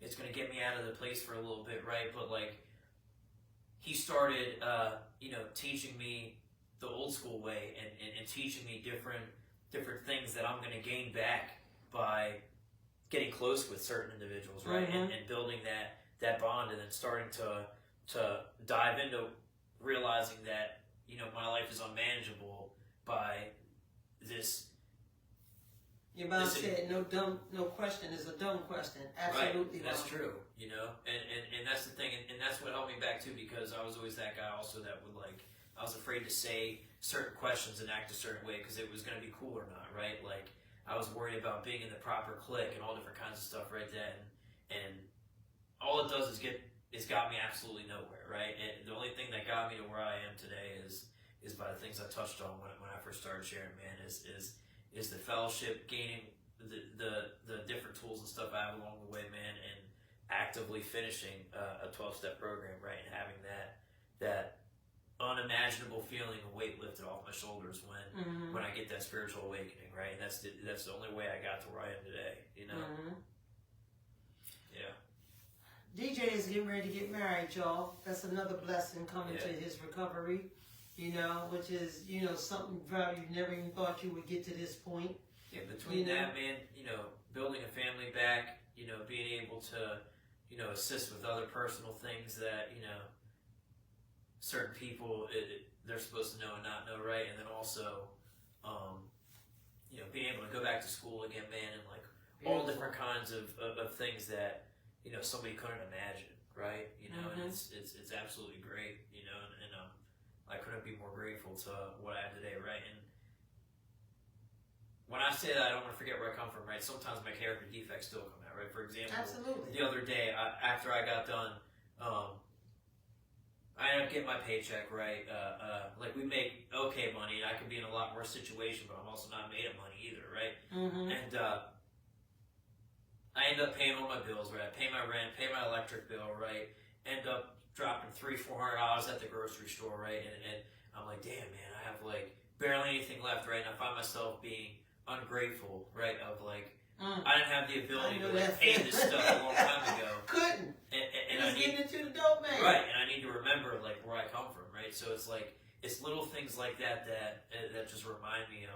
it's going to get me out of the place for a little bit, right? But, like, he started, you know, teaching me the old school way and teaching me different things that I'm going to gain back by getting close with certain individuals, right? Mm-hmm. And building that bond, and then starting to dive into realizing that, you know, my life is unmanageable by this. Your mom said no question is a dumb question. Absolutely. Right. That's true, you know, and that's the thing, and that's what helped me back too, because I was always that guy also that would, like, I was afraid to say certain questions and act a certain way because it was going to be cool or not, right? Like, I was worried about being in the proper clique and all different kinds of stuff right then, and all it does is got me absolutely nowhere, right? And the only thing that got me to where I am today is by the things I touched on when I first started sharing, man, is the fellowship, gaining the different tools and stuff I have along the way, man, and actively finishing a 12-step program, right, and having that unimaginable feeling of weight lifted off my shoulders when I get that spiritual awakening, right? And that's the only way I got to where I am today, you know? Mm-hmm. Yeah. DJ is getting ready to get married, y'all. That's another blessing coming to his recovery, you know, which is, you know, something probably you never even thought you would get to this point. Yeah, between that, man, you know, building a family back, you know, being able to, you know, assist with other personal things that, you know, certain people, they're supposed to know and not know, right? And then also, you know, being able to go back to school again, man, and, like, all different kinds of things that, you know, somebody couldn't imagine, right? You know, and it's absolutely great, you know, and I couldn't be more grateful to what I have today, right? And when I say that, I don't want to forget where I come from, right? Sometimes my character defects still come out, right? For example, Absolutely. the other day, after I got done, I ended up getting my paycheck, right? Like, we make okay money. I could be in a lot worse situation, but I'm also not made of money either, right? Mm-hmm. And I end up paying all my bills, right? I pay my rent, pay my electric bill, right? End up dropping $300-400 at the grocery store, right? And I'm like, damn, man, I have like barely anything left, right? And I find myself being ungrateful, right? Of like, I didn't have the ability to like, pay this stuff a long time ago. Couldn't. And I I need getting into the dope, man. right, and I need to remember like where I come from, right? So it's like it's little things like that just remind me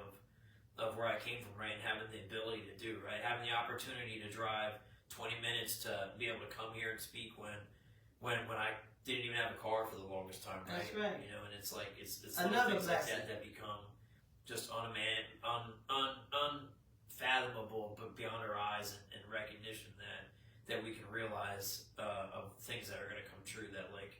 of where I came from, right? And having the ability to do, right? Having the opportunity to drive 20 minutes to be able to come here and speak when I didn't even have a car for the longest time, right? That's right. You know, and it's like it's Another little things like blessing. that become just unfathomable, but beyond our eyes and recognition that we can realize of things that are going to come true. That like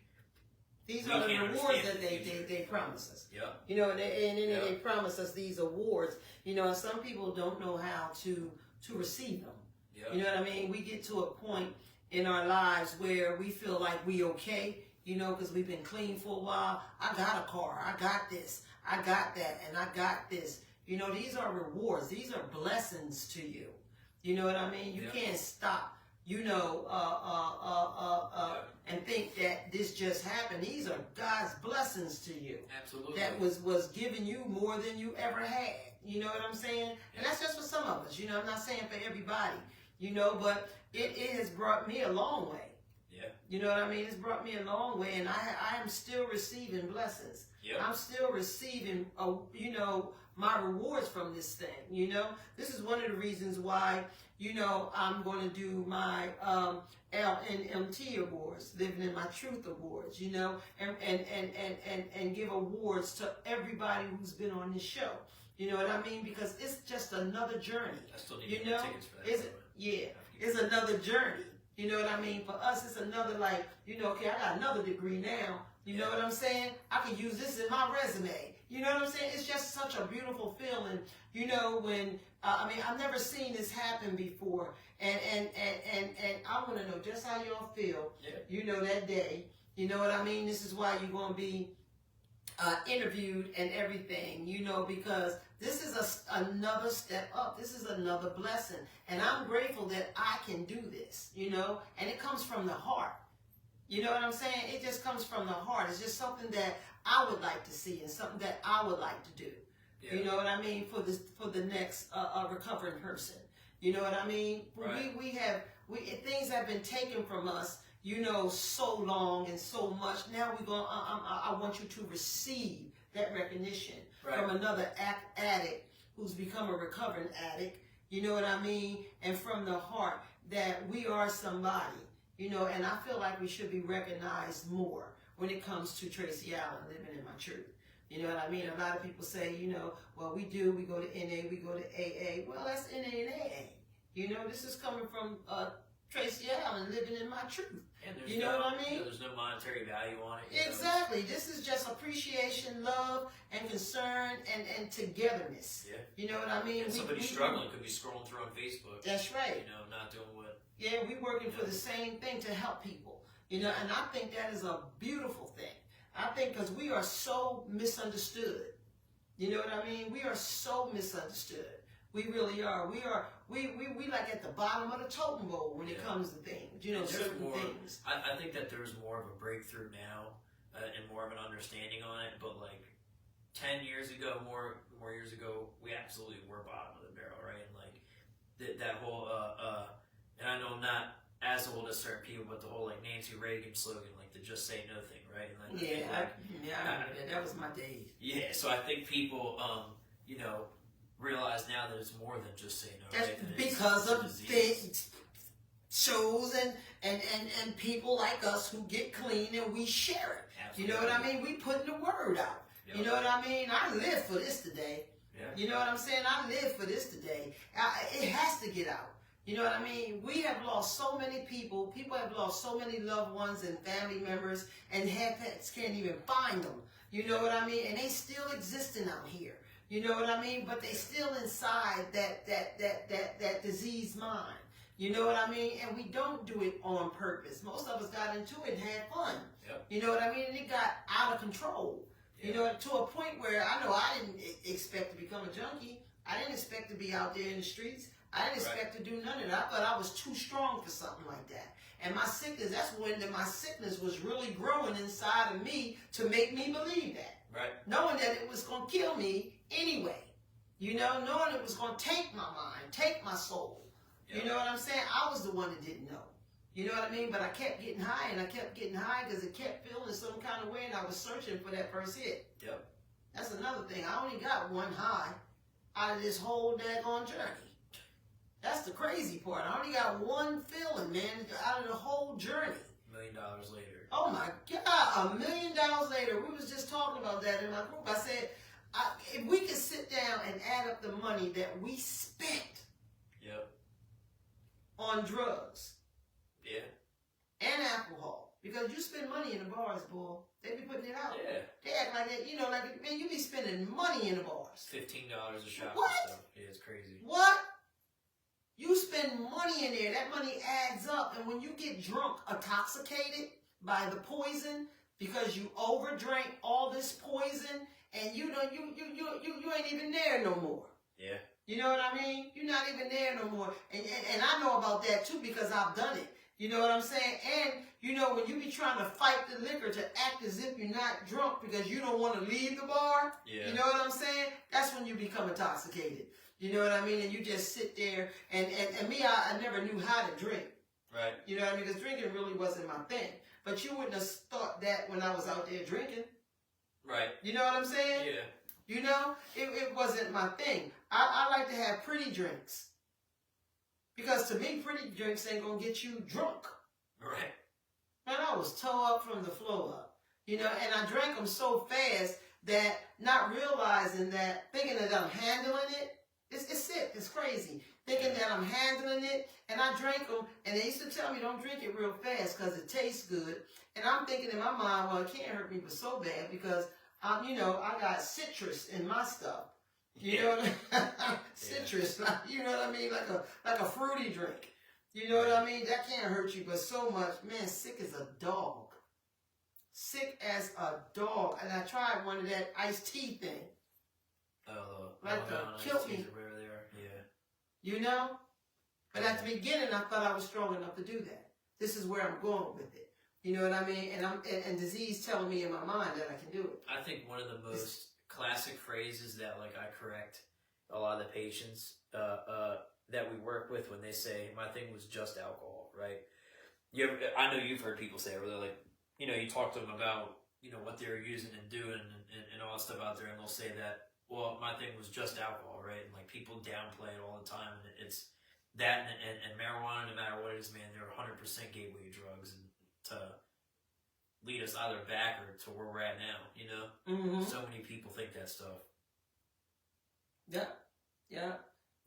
these we are the can't rewards understand that they promise us. Yeah. You know, and then Yeah. they promise us these awards. You know, and some people don't know how to receive them. Yeah. You know what I mean? We get to a point in our lives where we feel like we okay, you know, because we've been clean for a while. I got a car. I got this. I got that. And I got this. You know, these are rewards. These are blessings to you. You know what I mean? You can't stop, you know, and think that this just happened. These are God's blessings to you. Absolutely. That was giving you more than you ever had. You know what I'm saying? And that's just for some of us. You know, I'm not saying for everybody. You know, but it has brought me a long way. Yeah. You know what I mean? It's brought me a long way, and I am still receiving blessings. Yeah. I'm still receiving, you know, my rewards from this thing. You know, this is one of the reasons why, you know, I'm going to do my LNMT awards, Living in My Truth awards. You know, and give awards to everybody who's been on this show. You know what I mean? Because it's just another journey. I still need You to get know, tickets for that. it's another journey. You know what I mean? For us, it's another, like, you know, okay, I got another degree now. You know what I'm saying? I can use this in my resume. You know what I'm saying? It's just such a beautiful feeling, you know, when, I mean, I've never seen this happen before. And I want to know just how y'all feel, you know, that day. You know what I mean? This is why you're going to be interviewed and everything, you know, because this is another step up. This is another blessing. And I'm grateful that I can do this, you know, and it comes from the heart. You know what I'm saying? It just comes from the heart. It's just something that I would like to see and something that I would like to do. Yeah. You know what I mean? For the next recovering person. You know what I mean? Right. Things have been taken from us, you know, so long and so much. Now I want you to receive that recognition from another addict who's become a recovering addict. You know what I mean? And from the heart that we are somebody, you know, and I feel like we should be recognized more when it comes to Tracy Allen, Living in My Truth. You know what I mean? A lot of people say, you know, well, we go to NA, we go to AA. Well, that's NA and AA. You know, this is coming from Tracy Allen, Living in My Truth. You know what I mean? You know, there's no monetary value on it. Exactly. This is just appreciation, love, and concern, and togetherness. Yeah. You know what I mean? And somebody struggling could be scrolling through on Facebook. That's right. You know, not doing what. Yeah, we're working for the same thing to help people. You know, and I think that is a beautiful thing. I think because we are so misunderstood. You know what I mean? We are so misunderstood. We really are. We like at the bottom of the totem pole when it comes to things. You know, certain things. I think that there's more of a breakthrough now and more of an understanding on it. But like 10 years ago, more years ago, we absolutely were bottom of the barrel, right? And like that whole and I know I'm not as old as certain people, but the whole like Nancy Reagan slogan, like the "Just Say No" thing, right? And like, I remember that. That was my days. Yeah, so I think people, you know, realize now that it's more than just say no. That's right? because of things, shows and people like us who get clean and we share it. Absolutely. You know what I mean? We putting the word out. Yep. You know what I mean? I live for this today. Yeah. You know what I'm saying? I live for this today. It has to get out. You know what I mean? We have lost so many people. People have lost so many loved ones and family members, and pets can't even find them. You know what I mean? And they still existing out here. You know what I mean? But they still inside that diseased mind. You know what I mean? And we don't do it on purpose. Most of us got into it and had fun. Yep. You know what I mean? And it got out of control. You know, to a point where I know I didn't expect to become a junkie. I didn't expect to be out there in the streets. I didn't expect to do none of that. I thought I was too strong for something like that. And my sickness, that's when my sickness was really growing inside of me to make me believe that. Right. Knowing that it was going to kill me anyway. You know, knowing it was going to take my mind, take my soul. Yep. You know what I'm saying? I was the one that didn't know. You know what I mean? But I kept getting high, and I kept getting high because it kept feeling some kind of way, and I was searching for that first hit. Yep. That's another thing. I only got one high out of this whole daggone journey. That's the crazy part. I only got one feeling, man, out of the whole journey. $1 million later. Oh my God, $1 million later. We was just talking about that in my group. I said, if we could sit down and add up the money that we spent on drugs and alcohol, because you spend money in the bars, boy. They be putting it out. Yeah. They act like that, you know, like, man, you be spending money in the bars. $15 a shot. What? And stuff. Yeah, it's crazy. What? You spend money in there. That money adds up. And when you get drunk, intoxicated by the poison, because you overdrank all this poison, and you know you ain't even there no more. Yeah. You know what I mean? You're not even there no more. And I know about that too, because I've done it. You know what I'm saying? And, you know, when you be trying to fight the liquor to act as if you're not drunk because you don't want to leave the bar, you know what I'm saying? That's when you become intoxicated. You know what I mean? And you just sit there. And me, I never knew how to drink. Right. You know what I mean? Because drinking really wasn't my thing. But you wouldn't have thought that when I was out there drinking. Right. You know what I'm saying? Yeah. You know, it wasn't my thing. I like to have pretty drinks. Because to me, pretty drinks ain't going to get you drunk. Right. Man, I was toe up from the floor up. You know, and I drank them so fast that not realizing that, thinking that I'm handling it, it's sick, it's crazy. Thinking that I'm handling it, and I drank them, and they used to tell me don't drink it real fast because it tastes good. And I'm thinking in my mind, well, it can't hurt me but so bad because, you know, I got citrus in my stuff. You know what I mean? Citrus, you know what I mean? Like a fruity drink. You know what I mean? That can't hurt you but so much. Man, sick as a dog. Sick as a dog. And I tried one of that iced tea thing. Like killed me. You know? But at the beginning, I thought I was strong enough to do that. This is where I'm going with it. You know what I mean? And disease telling me in my mind that I can do it. I think one of the most classic phrases that like I correct a lot of the patients that we work with when they say my thing was just alcohol, right? I know you've heard people say it where they're like, you know, you talk to them about, you know, what they're using and doing and all that stuff out there, and they'll say that, well, my thing was just alcohol, right? And like people downplay it all the time, and it's that and marijuana, no matter what it is, man, they're 100% gateway drugs and to lead us either back or to where we're at now, you know? Mm-hmm. So many people think that stuff. Yeah.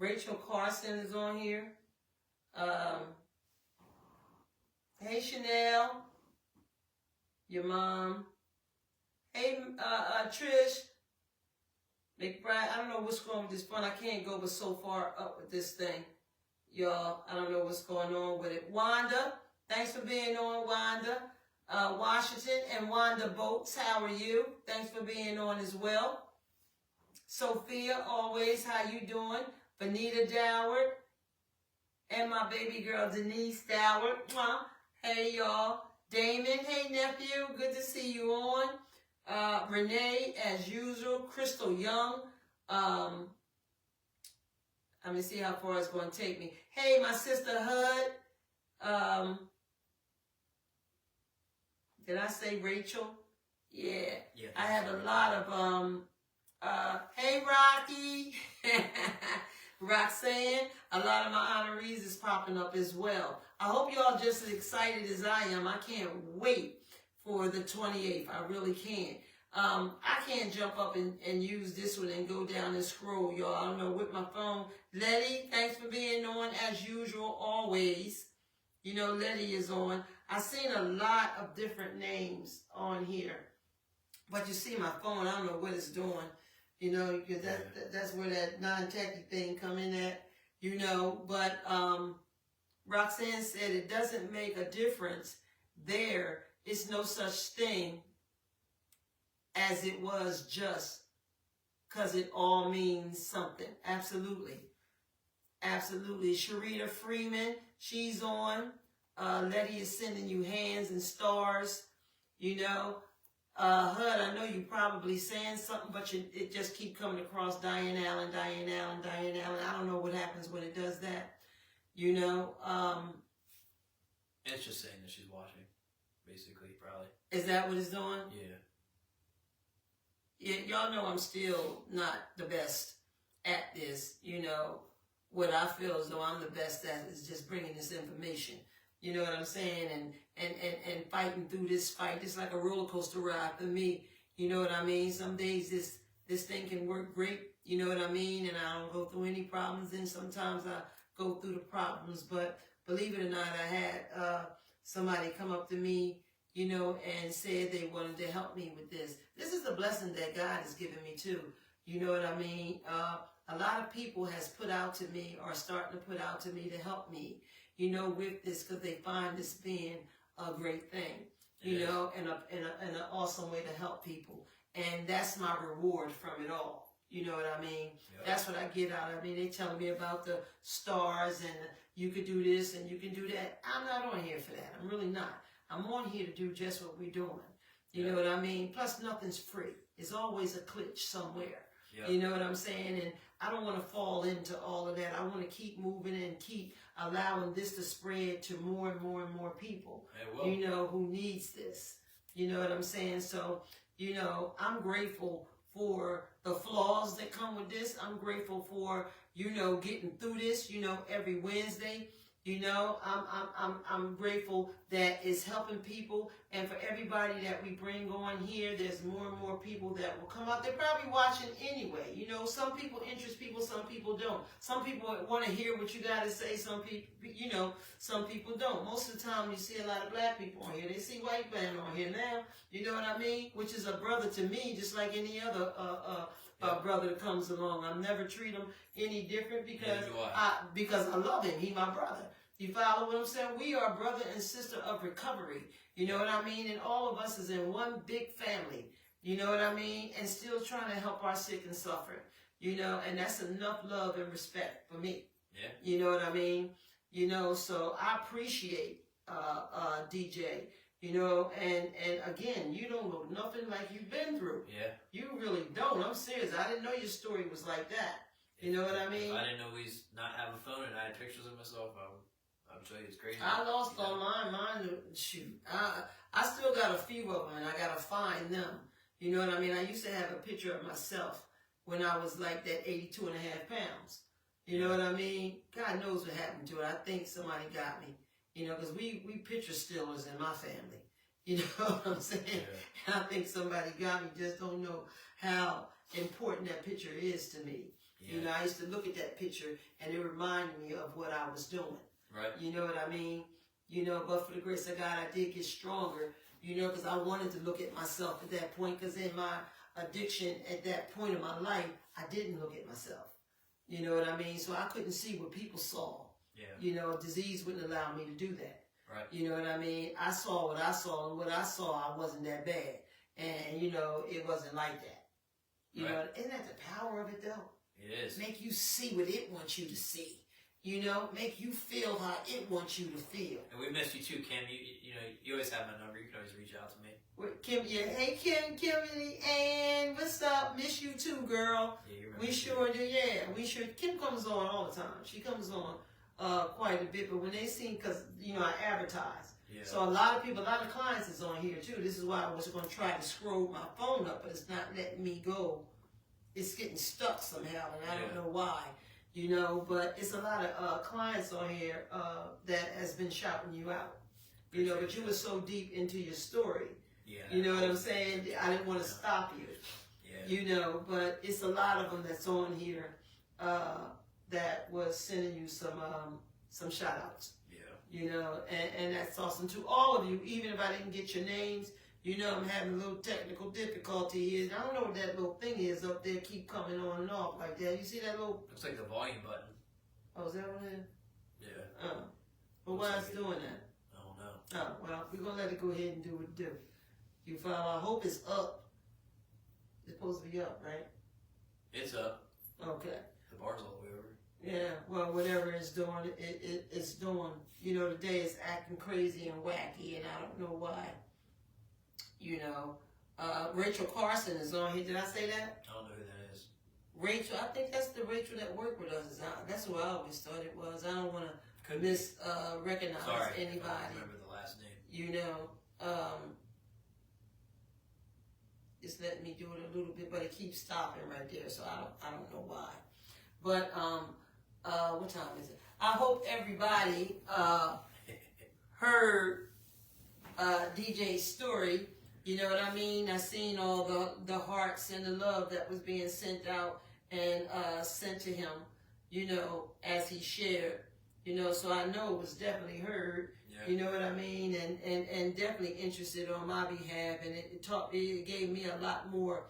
Rachel Carson is on here. Hey, Chanel. Your mom. Hey, Trish. McBride. I don't know what's going on with this phone. I can't go but so far up with this thing. Y'all, I don't know what's going on with it. Wanda. Thanks for being on, Wanda. Washington and Wanda Boats, how are you? Thanks for being on as well. Sophia, always, how you doing? Benita Doward and my baby girl Denise Doward. Hey y'all. Damon, hey nephew, good to see you on. Renee, as usual. Crystal Young. Let me see how far it's going to take me. Hey, my sister Hud. Did I say Rachel? Yeah. I have a lot of, hey Rocky, Roxanne, a lot of my honorees is popping up as well. I hope y'all just as excited as I am. I can't wait for the 28th. I really can't. I can't jump up and use this one and go down and scroll, y'all. I don't know, with my phone. Letty, thanks for being on as usual, always. You know, Letty is on. I've seen a lot of different names on here. But you see my phone, I don't know what it's doing. You know, because that's where that non-techie thing come in at, you know. But Roxanne said it doesn't make a difference there. It's no such thing as it was just because it all means something. Absolutely. Absolutely. Sharita Freeman, she's on. Letty is sending you hands and stars. You know, HUD, I know you probably saying something, but it just keep coming across Diane Allen, Diane Allen, Diane Allen. I don't know what happens when it does that. You know, it's just saying that she's watching, basically, probably. Is that what it's doing? Yeah. Yeah, y'all know I'm still not the best at this. You know, what I feel as though I'm the best at is just bringing this information. You know what I'm saying? And fighting through this fight. It's like a roller coaster ride for me. You know what I mean? Some days this thing can work great. You know what I mean? And I don't go through any problems. And sometimes I go through the problems. But believe it or not, I had somebody come up to me, you know, and said they wanted to help me with this. This is a blessing that God has given me too. You know what I mean? A lot of people has put out to me or starting to put out to me to help me, you know, with this because they find this being a great thing, you know, and an awesome way to help people. And that's my reward from it all. You know what I mean? Yep. That's what I get out of it. I mean, they telling me about the stars and you could do this and you can do that. I'm not on here for that. I'm really not. I'm on here to do just what we're doing. You know what I mean? Plus, nothing's free. It's always a glitch somewhere. Yep. You know what I'm saying? And I don't want to fall into all of that. I want to keep moving and keep allowing this to spread to more and more and more people, you know, who needs this. You know what I'm saying? So, you know, I'm grateful for the flaws that come with this. I'm grateful for, you know, getting through this, you know, every Wednesday. You know, I'm grateful that it's helping people, and for everybody that we bring on here, there's more and more people that will come out. They're probably watching anyway. You know, some people interest people, some people don't. Some people want to hear what you got to say. Some people, you know, some people don't. Most of the time, you see a lot of black people on here. They see white men on here now. You know what I mean? Which is a brother to me, just like any other brother that comes along. I never treat him any different because I love him. He's my brother. You follow what I'm saying? We are brother and sister of recovery. You know what I mean? And all of us is in one big family. You know what I mean? And still trying to help our sick and suffering. You know, and that's enough love and respect for me. Yeah. You know what I mean? You know, so I appreciate DJ. You know, and again, you don't know nothing like you've been through. Yeah. You really don't. I'm serious. I didn't know your story was like that. You know what I mean? If I didn't know we not have a phone and I had pictures of myself, I'm sure it's crazy. I lost all mine. Shoot. I still got a few of them and I got to find them. You know what I mean? I used to have a picture of myself when I was like that 82 and a half pounds. You know what I mean? God knows what happened to it. I think somebody got me. You know, because we picture stealers in my family. You know what I'm saying? Yeah. And I think somebody got me, just don't know how important that picture is to me. Yeah. You know, I used to look at that picture and it reminded me of what I was doing. Right. You know what I mean? You know, but for the grace of God, I did get stronger, you know, because I wanted to look at myself at that point, because in my addiction at that point in my life, I didn't look at myself. You know what I mean? So I couldn't see what people saw. Yeah. You know, disease wouldn't allow me to do that. Right. You know what I mean? I saw what I saw, and what I saw, I wasn't that bad. And, you know, it wasn't like that. You know, isn't that the power of it, though? It is. Make you see what it wants you to see. You know, make you feel how it wants you to feel. And we missed you too, Kim. You know, you always have my number. You can always reach out to me. Kim, yeah. Hey, Kimberly, and what's up? Miss you too, girl. Yeah, we sure do. Yeah, we sure. Kim comes on all the time. She comes on quite a bit. But when they see, because, you know, I advertise. Yeah. So a lot of clients is on here too. This is why I was going to try to scroll my phone up, but it's not letting me go. It's getting stuck somehow, and I don't know why. You know, but it's a lot of clients on here that has been shouting you out. You know, but you were so deep into your story. Yeah. You know what I'm saying? I didn't want to stop you. Yeah. You know, but it's a lot of them that's on here that was sending you some shout outs. Yeah. You know, and that's awesome to all of you. Even if I didn't get your names, you know, I'm having a little technical difficulty here. I don't know what that little thing is up there, keep coming on and off like that. You see that little... Looks like the volume button. Oh, is that what it is? Yeah. But why it's doing that? I don't know. Oh, well, we're going to let it go ahead and do what it do. You follow? I hope it's up. It's supposed to be up, right? It's up. Okay. The bar's all the way over. Yeah, well, whatever it's doing, it's doing. You know, today it's acting crazy and wacky, and I don't know why. You know, Rachel Carson is on here. Did I say that? I don't know who that is. Rachel, I think that's the Rachel that worked with us. That's who I always thought it was. I don't want to recognize anybody. I don't remember the last name. You know, it's letting me do it a little bit, but it keeps stopping right there, so I don't know why. But what time is it? I hope everybody heard DJ's story. You know what I mean? I seen all the hearts and the love that was being sent out and sent to him, you know, as he shared. You know, so I know it was definitely heard. Yeah. You know what I mean? And definitely interested on my behalf. And it gave me a lot more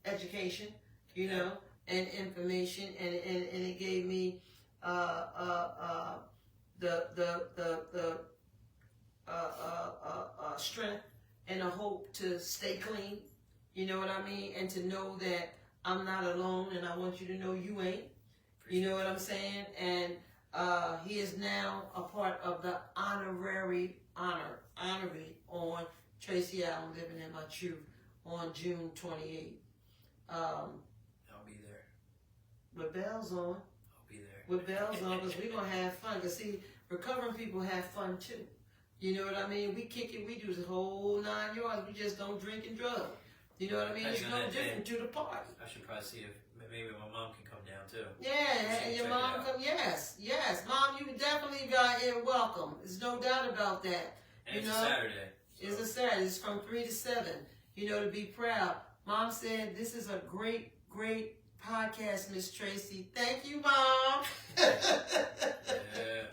education, you know, and information. And it gave me strength and a hope to stay clean, you know what I mean? And to know that I'm not alone, and I want you to know you ain't. You know what I'm saying? And he is now a part of the honorary on Tracy Allen Living in My Truth on June 28th. I'll be there. With bells on. I'll be there. With bells on, because we're going to have fun. Because, see, recovering people have fun, too. You know what I mean? We kick it, we do the whole 9 yards. We just don't drink and drug. You know what I mean? It's no different to the party. I should probably see if maybe my mom can come down too. Yeah, and your mom come. Yes. Mom, you definitely got it. Welcome. There's no doubt about that. And it's a Saturday. So. It's a Saturday. It's from 3 to 7. You know, to be proud. Mom said, this is a great podcast, Miss Tracy. Thank you, Mom. Yeah.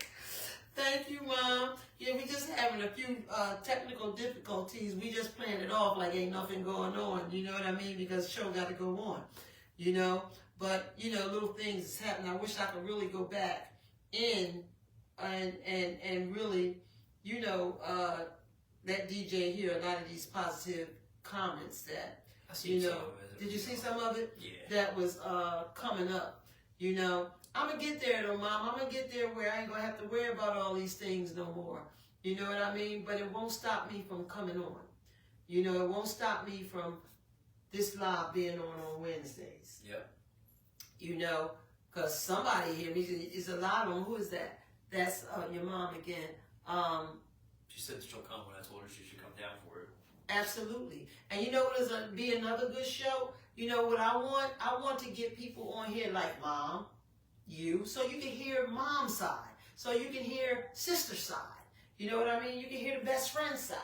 Thank you, Mom. Yeah, we just having a few technical difficulties. We just playing it off like ain't nothing going on. You know what I mean? Because the show got to go on. You know? But, you know, little things is happening. I wish I could really go back in and really, you know, let DJ hear a lot of these positive comments that, you know. Did you see some of it? Yeah. That was coming up, you know. I'm going to get there, though, Mom. I'm going to get there where I ain't going to have to worry about all these things no more. You know what I mean? But it won't stop me from coming on. You know, it won't stop me from this live being on Wednesdays. Yep. You know, because somebody here is a lot on. Who is that? That's your mom again. She said she'll come when I told her she should come down for it. Absolutely. And you know what is be another good show? You know what I want? I want to get people on here like Mom, you, so you can hear Mom's side. So you can hear sister side. You know what I mean? You can hear the best friend side.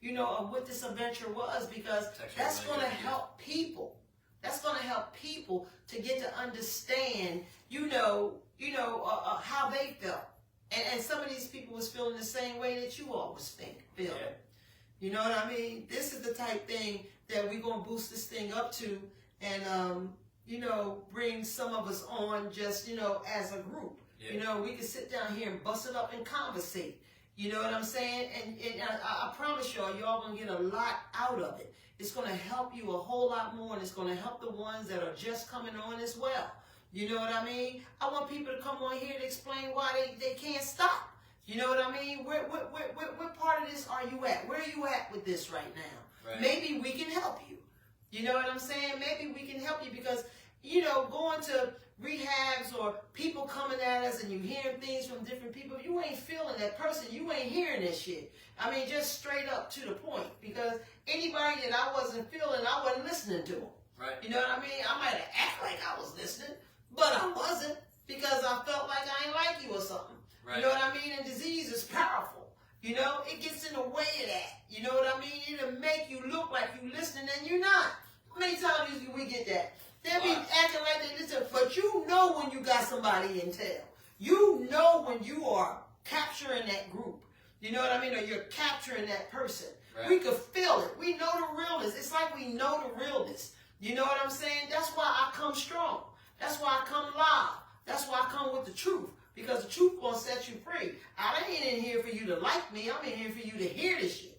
You know, of what this adventure was, because that's going to help people. That's going to help people to get to understand, you know, how they felt. And some of these people was feeling the same way that you always feel. Yeah. You know what I mean? This is the type thing that we're going to boost this thing up to and, you know, bring some of us on just, you know, as a group. Yeah. You know, we can sit down here and bust it up and conversate. You know what I'm saying? And I promise y'all going to get a lot out of it. It's going to help you a whole lot more, and it's going to help the ones that are just coming on as well. You know what I mean? I want people to come on here to explain why they can't stop. You know what I mean? Where part of this are you at? Where are you at with this right now? Right. Maybe we can help you. You know what I'm saying? Maybe we can help you because, you know, going to rehabs or people coming at us and you hearing things from different people, you ain't feeling that person. You ain't hearing this shit. I mean, just straight up to the point. Because anybody that I wasn't feeling, I wasn't listening to them. Right. You know what I mean? I might have acted like I was listening, but I wasn't because I felt like I ain't like you or something. Right. You know what I mean? And disease is powerful. You know, it gets in the way of that. You know what I mean? It'll make you look like you listening and you're not. How many times do we get that? They'll be acting like they listen, but you know when you got somebody in tail. You know when you are capturing that group. You know what I mean? Or you're capturing that person. Right. We could feel it. We know the realness. It's like we know the realness. You know what I'm saying? That's why I come strong. That's why I come live. That's why I come with the truth. because the truth gonna set you free. I ain't in here for you to like me. I'm in here for you to hear this shit.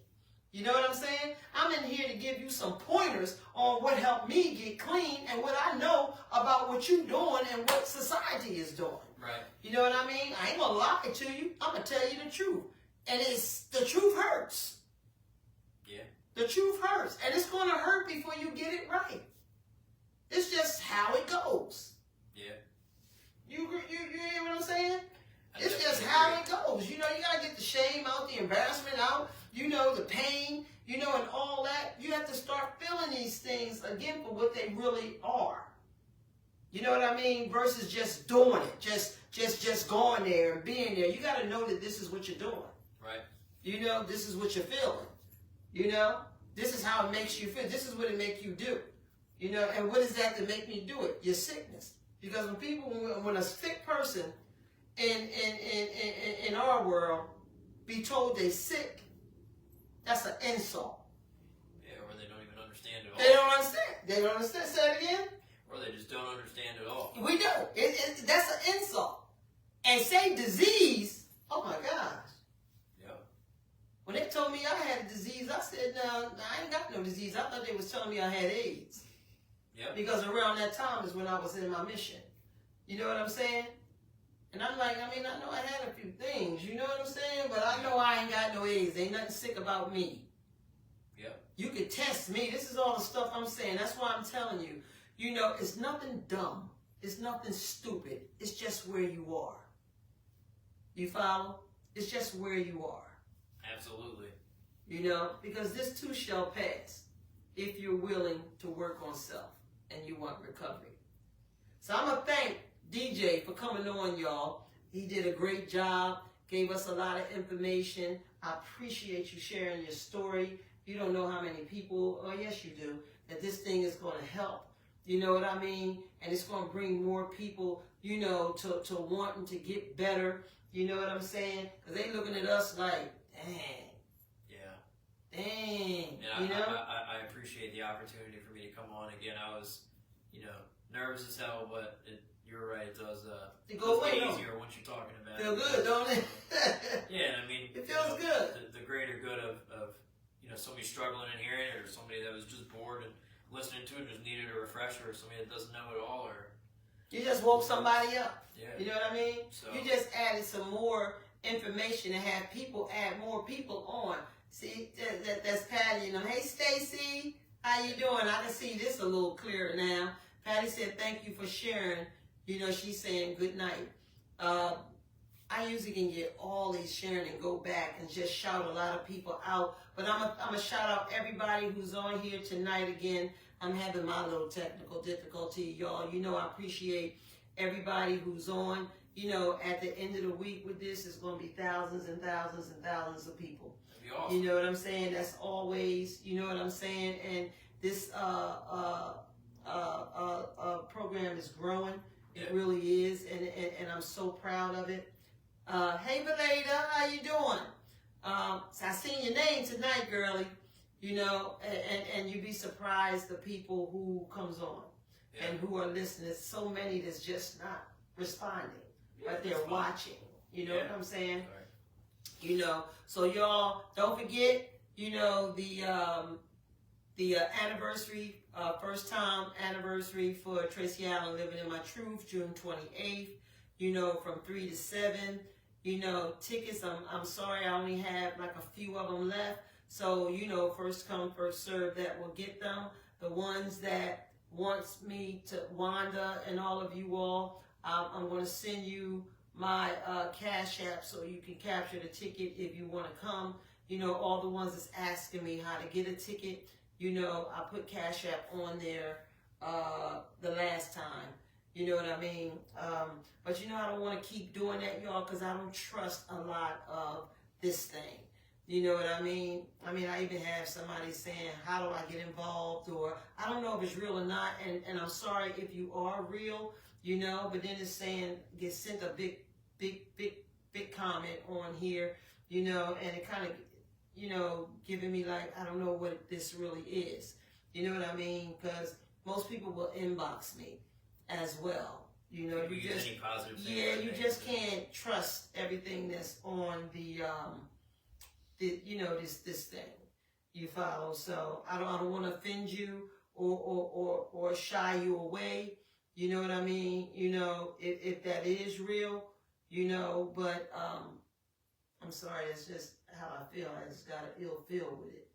You know what I'm saying? I'm in here to give you some pointers on what helped me get clean and what I know about what you doing and what society is doing. Right. You know what I mean? I ain't gonna lie to you. I'm gonna tell you the truth. And the truth hurts. Yeah. The truth hurts. And it's gonna hurt before you get it right. It's just how it goes. Yeah. You hear what I'm saying? I It's just definitely how agree. it goes. You know, you gotta get the shame out, the embarrassment out, you know, the pain, you know, and all that. You have to start feeling these things again for what they really are. You know what I mean? Versus just doing it, just going there and being there. You gotta know that this is what you're doing. Right. You know, this is what you're feeling. You know, this is how it makes you feel. This is what it makes you do. You know, and what is that make me do it? Your sickness. Because when a sick person in our world be told they sick, that's an insult. Yeah, or they don't even understand it all. They don't understand. They don't understand. Say it again. Or they just don't understand it all. We do. That's an insult. And say disease. Oh my gosh. Yep. When they told me I had a disease, I said, no, I ain't got no disease. I thought they was telling me I had AIDS. Yep. Because around that time is when I was in my mission. You know what I'm saying? And I'm like, I mean, I know I had a few things, you know what I'm saying? But I know I ain't got no AIDS. Ain't nothing sick about me. Yep. You could test me. This is all the stuff I'm saying. That's why I'm telling you. You know, it's nothing dumb. It's nothing stupid. It's just where you are. You follow? It's just where you are. Absolutely. You know, because this too shall pass if you're willing to work on self and you want recovery. So I'm going to thank DJ for coming on, y'all. He did a great job, gave us a lot of information. I appreciate you sharing your story. You don't know how many people, oh yes you do, that this thing is going to help. You know what I mean? And it's going to bring more people, you know, to wanting to get better. You know what I'm saying? Because they looking at us like, dang. Yeah. Dang. And You know? I appreciate the opportunity for me to come on again. I was, you know, nervous as hell, but you're right. It does It goes way away, easier once you're talking about Feel it. good, don't it? Yeah, I mean, It feels good. The greater good of you know, somebody struggling and hearing it, or somebody that was just bored and listening to it and just needed a refresher, or somebody that doesn't know it all, or You just woke somebody up. yeah. You know what I mean? So You just added some more information and have people add more people on. See, that's Patty. You know, hey Stacy, how you doing? I can see this a little clearer now. Patty said, thank you for sharing. You know, she's saying good night. I usually can get all these sharing and go back and just shout a lot of people out. But I'm going to shout out everybody who's on here tonight again. I'm having my little technical difficulty, y'all. You know, I appreciate everybody who's on. You know, at the end of the week with this, it's going to be thousands and thousands and thousands of people. that'd be awesome. You know what I'm saying? That's always, you know what I'm saying? And this program is growing. It Yeah. really is. And I'm so proud of it. Hey, Belada, how you doing? So I seen your name tonight, girlie. You know, and you'd be surprised the people who comes on Yeah. and who are listening. There's so many that's just not responding, but they're that's fine. watching. You know Yeah. what I'm saying? All right. You know, so y'all don't forget, you know, the anniversary, first time anniversary for Tracy Allen Living in My Truth, June 28th, you know, from 3 to 7. You know, tickets, I'm sorry, I only have like a few of them left. So, you know, first come, first serve, that will get them. The ones that wants me to, Wanda and all of you all, I'm going to send you my Cash App so you can capture the ticket if you want to come. You know, all the ones that's asking me how to get a ticket, you know, I put Cash App on there the last time. You know what I mean? But you know, I don't want to keep doing that, y'all, because I don't trust a lot of this thing. You know what I mean? I even have somebody saying, how do I get involved? Or I don't know if it's real or not. And I'm sorry if you are real, you know, but then it's saying, get sent a big comment on here, you know, and it kind of, you know, giving me like, I don't know what this really is. You know what I mean? Because most people will inbox me as well. You know, you just any positive thing you just can't trust everything that's on the you know, this thing. You follow? So I don't want to offend you or shy you away. You know what I mean? You know, if that is real, you know, but I'm sorry, it's just how I feel. I just got an ill feel with it.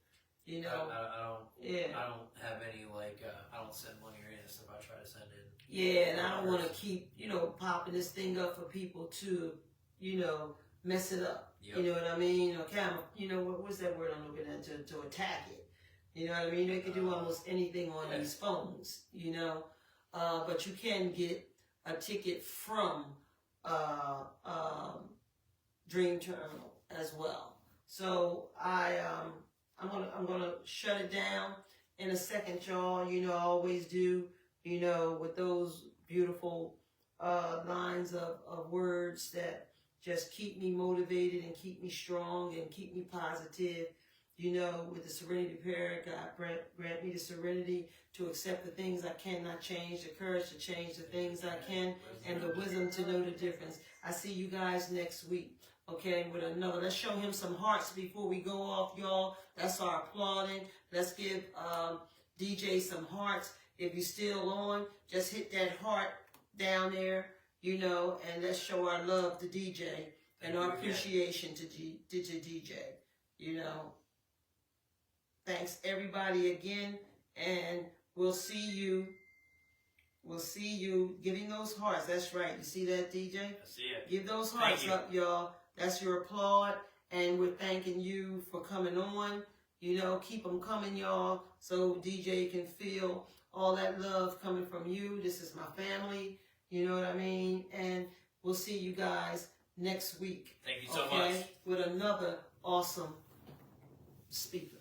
You know? I don't have any, like, I don't send money or any of the stuff I try to send in. Yeah, and I don't want to keep, you know, popping this thing up for people to, you know, mess it up. Yep. You know what I mean? Or you know, what's that word I'm looking at? To attack it. You know what I mean? They can do almost anything on these phones, you know? But you can get a ticket from Dream Terminal as well. So I'm gonna shut it down in a second, y'all. You know, I always do. You know, with those beautiful lines of words that just keep me motivated and keep me strong and keep me positive. You know, with the Serenity Prayer, God grant me the serenity to accept the things I cannot change, the courage to change the things I can, and the wisdom to know the difference. I see you guys next week, okay, with another. Let's show him some hearts before we go off, y'all. That's our applauding. Let's give DJ some hearts. If you're still on, just hit that heart down there, you know, and let's show our love to DJ and our appreciation to DJ, you know. Thanks everybody again, and we'll see you. We'll see you giving those hearts. That's right. You see that, DJ? I see it. Give those hearts up, y'all. That's your applaud, and we're thanking you for coming on. You know, keep them coming, y'all, so DJ can feel all that love coming from you. This is my family. You know what I mean? And we'll see you guys next week. Thank you so much. With another awesome speaker.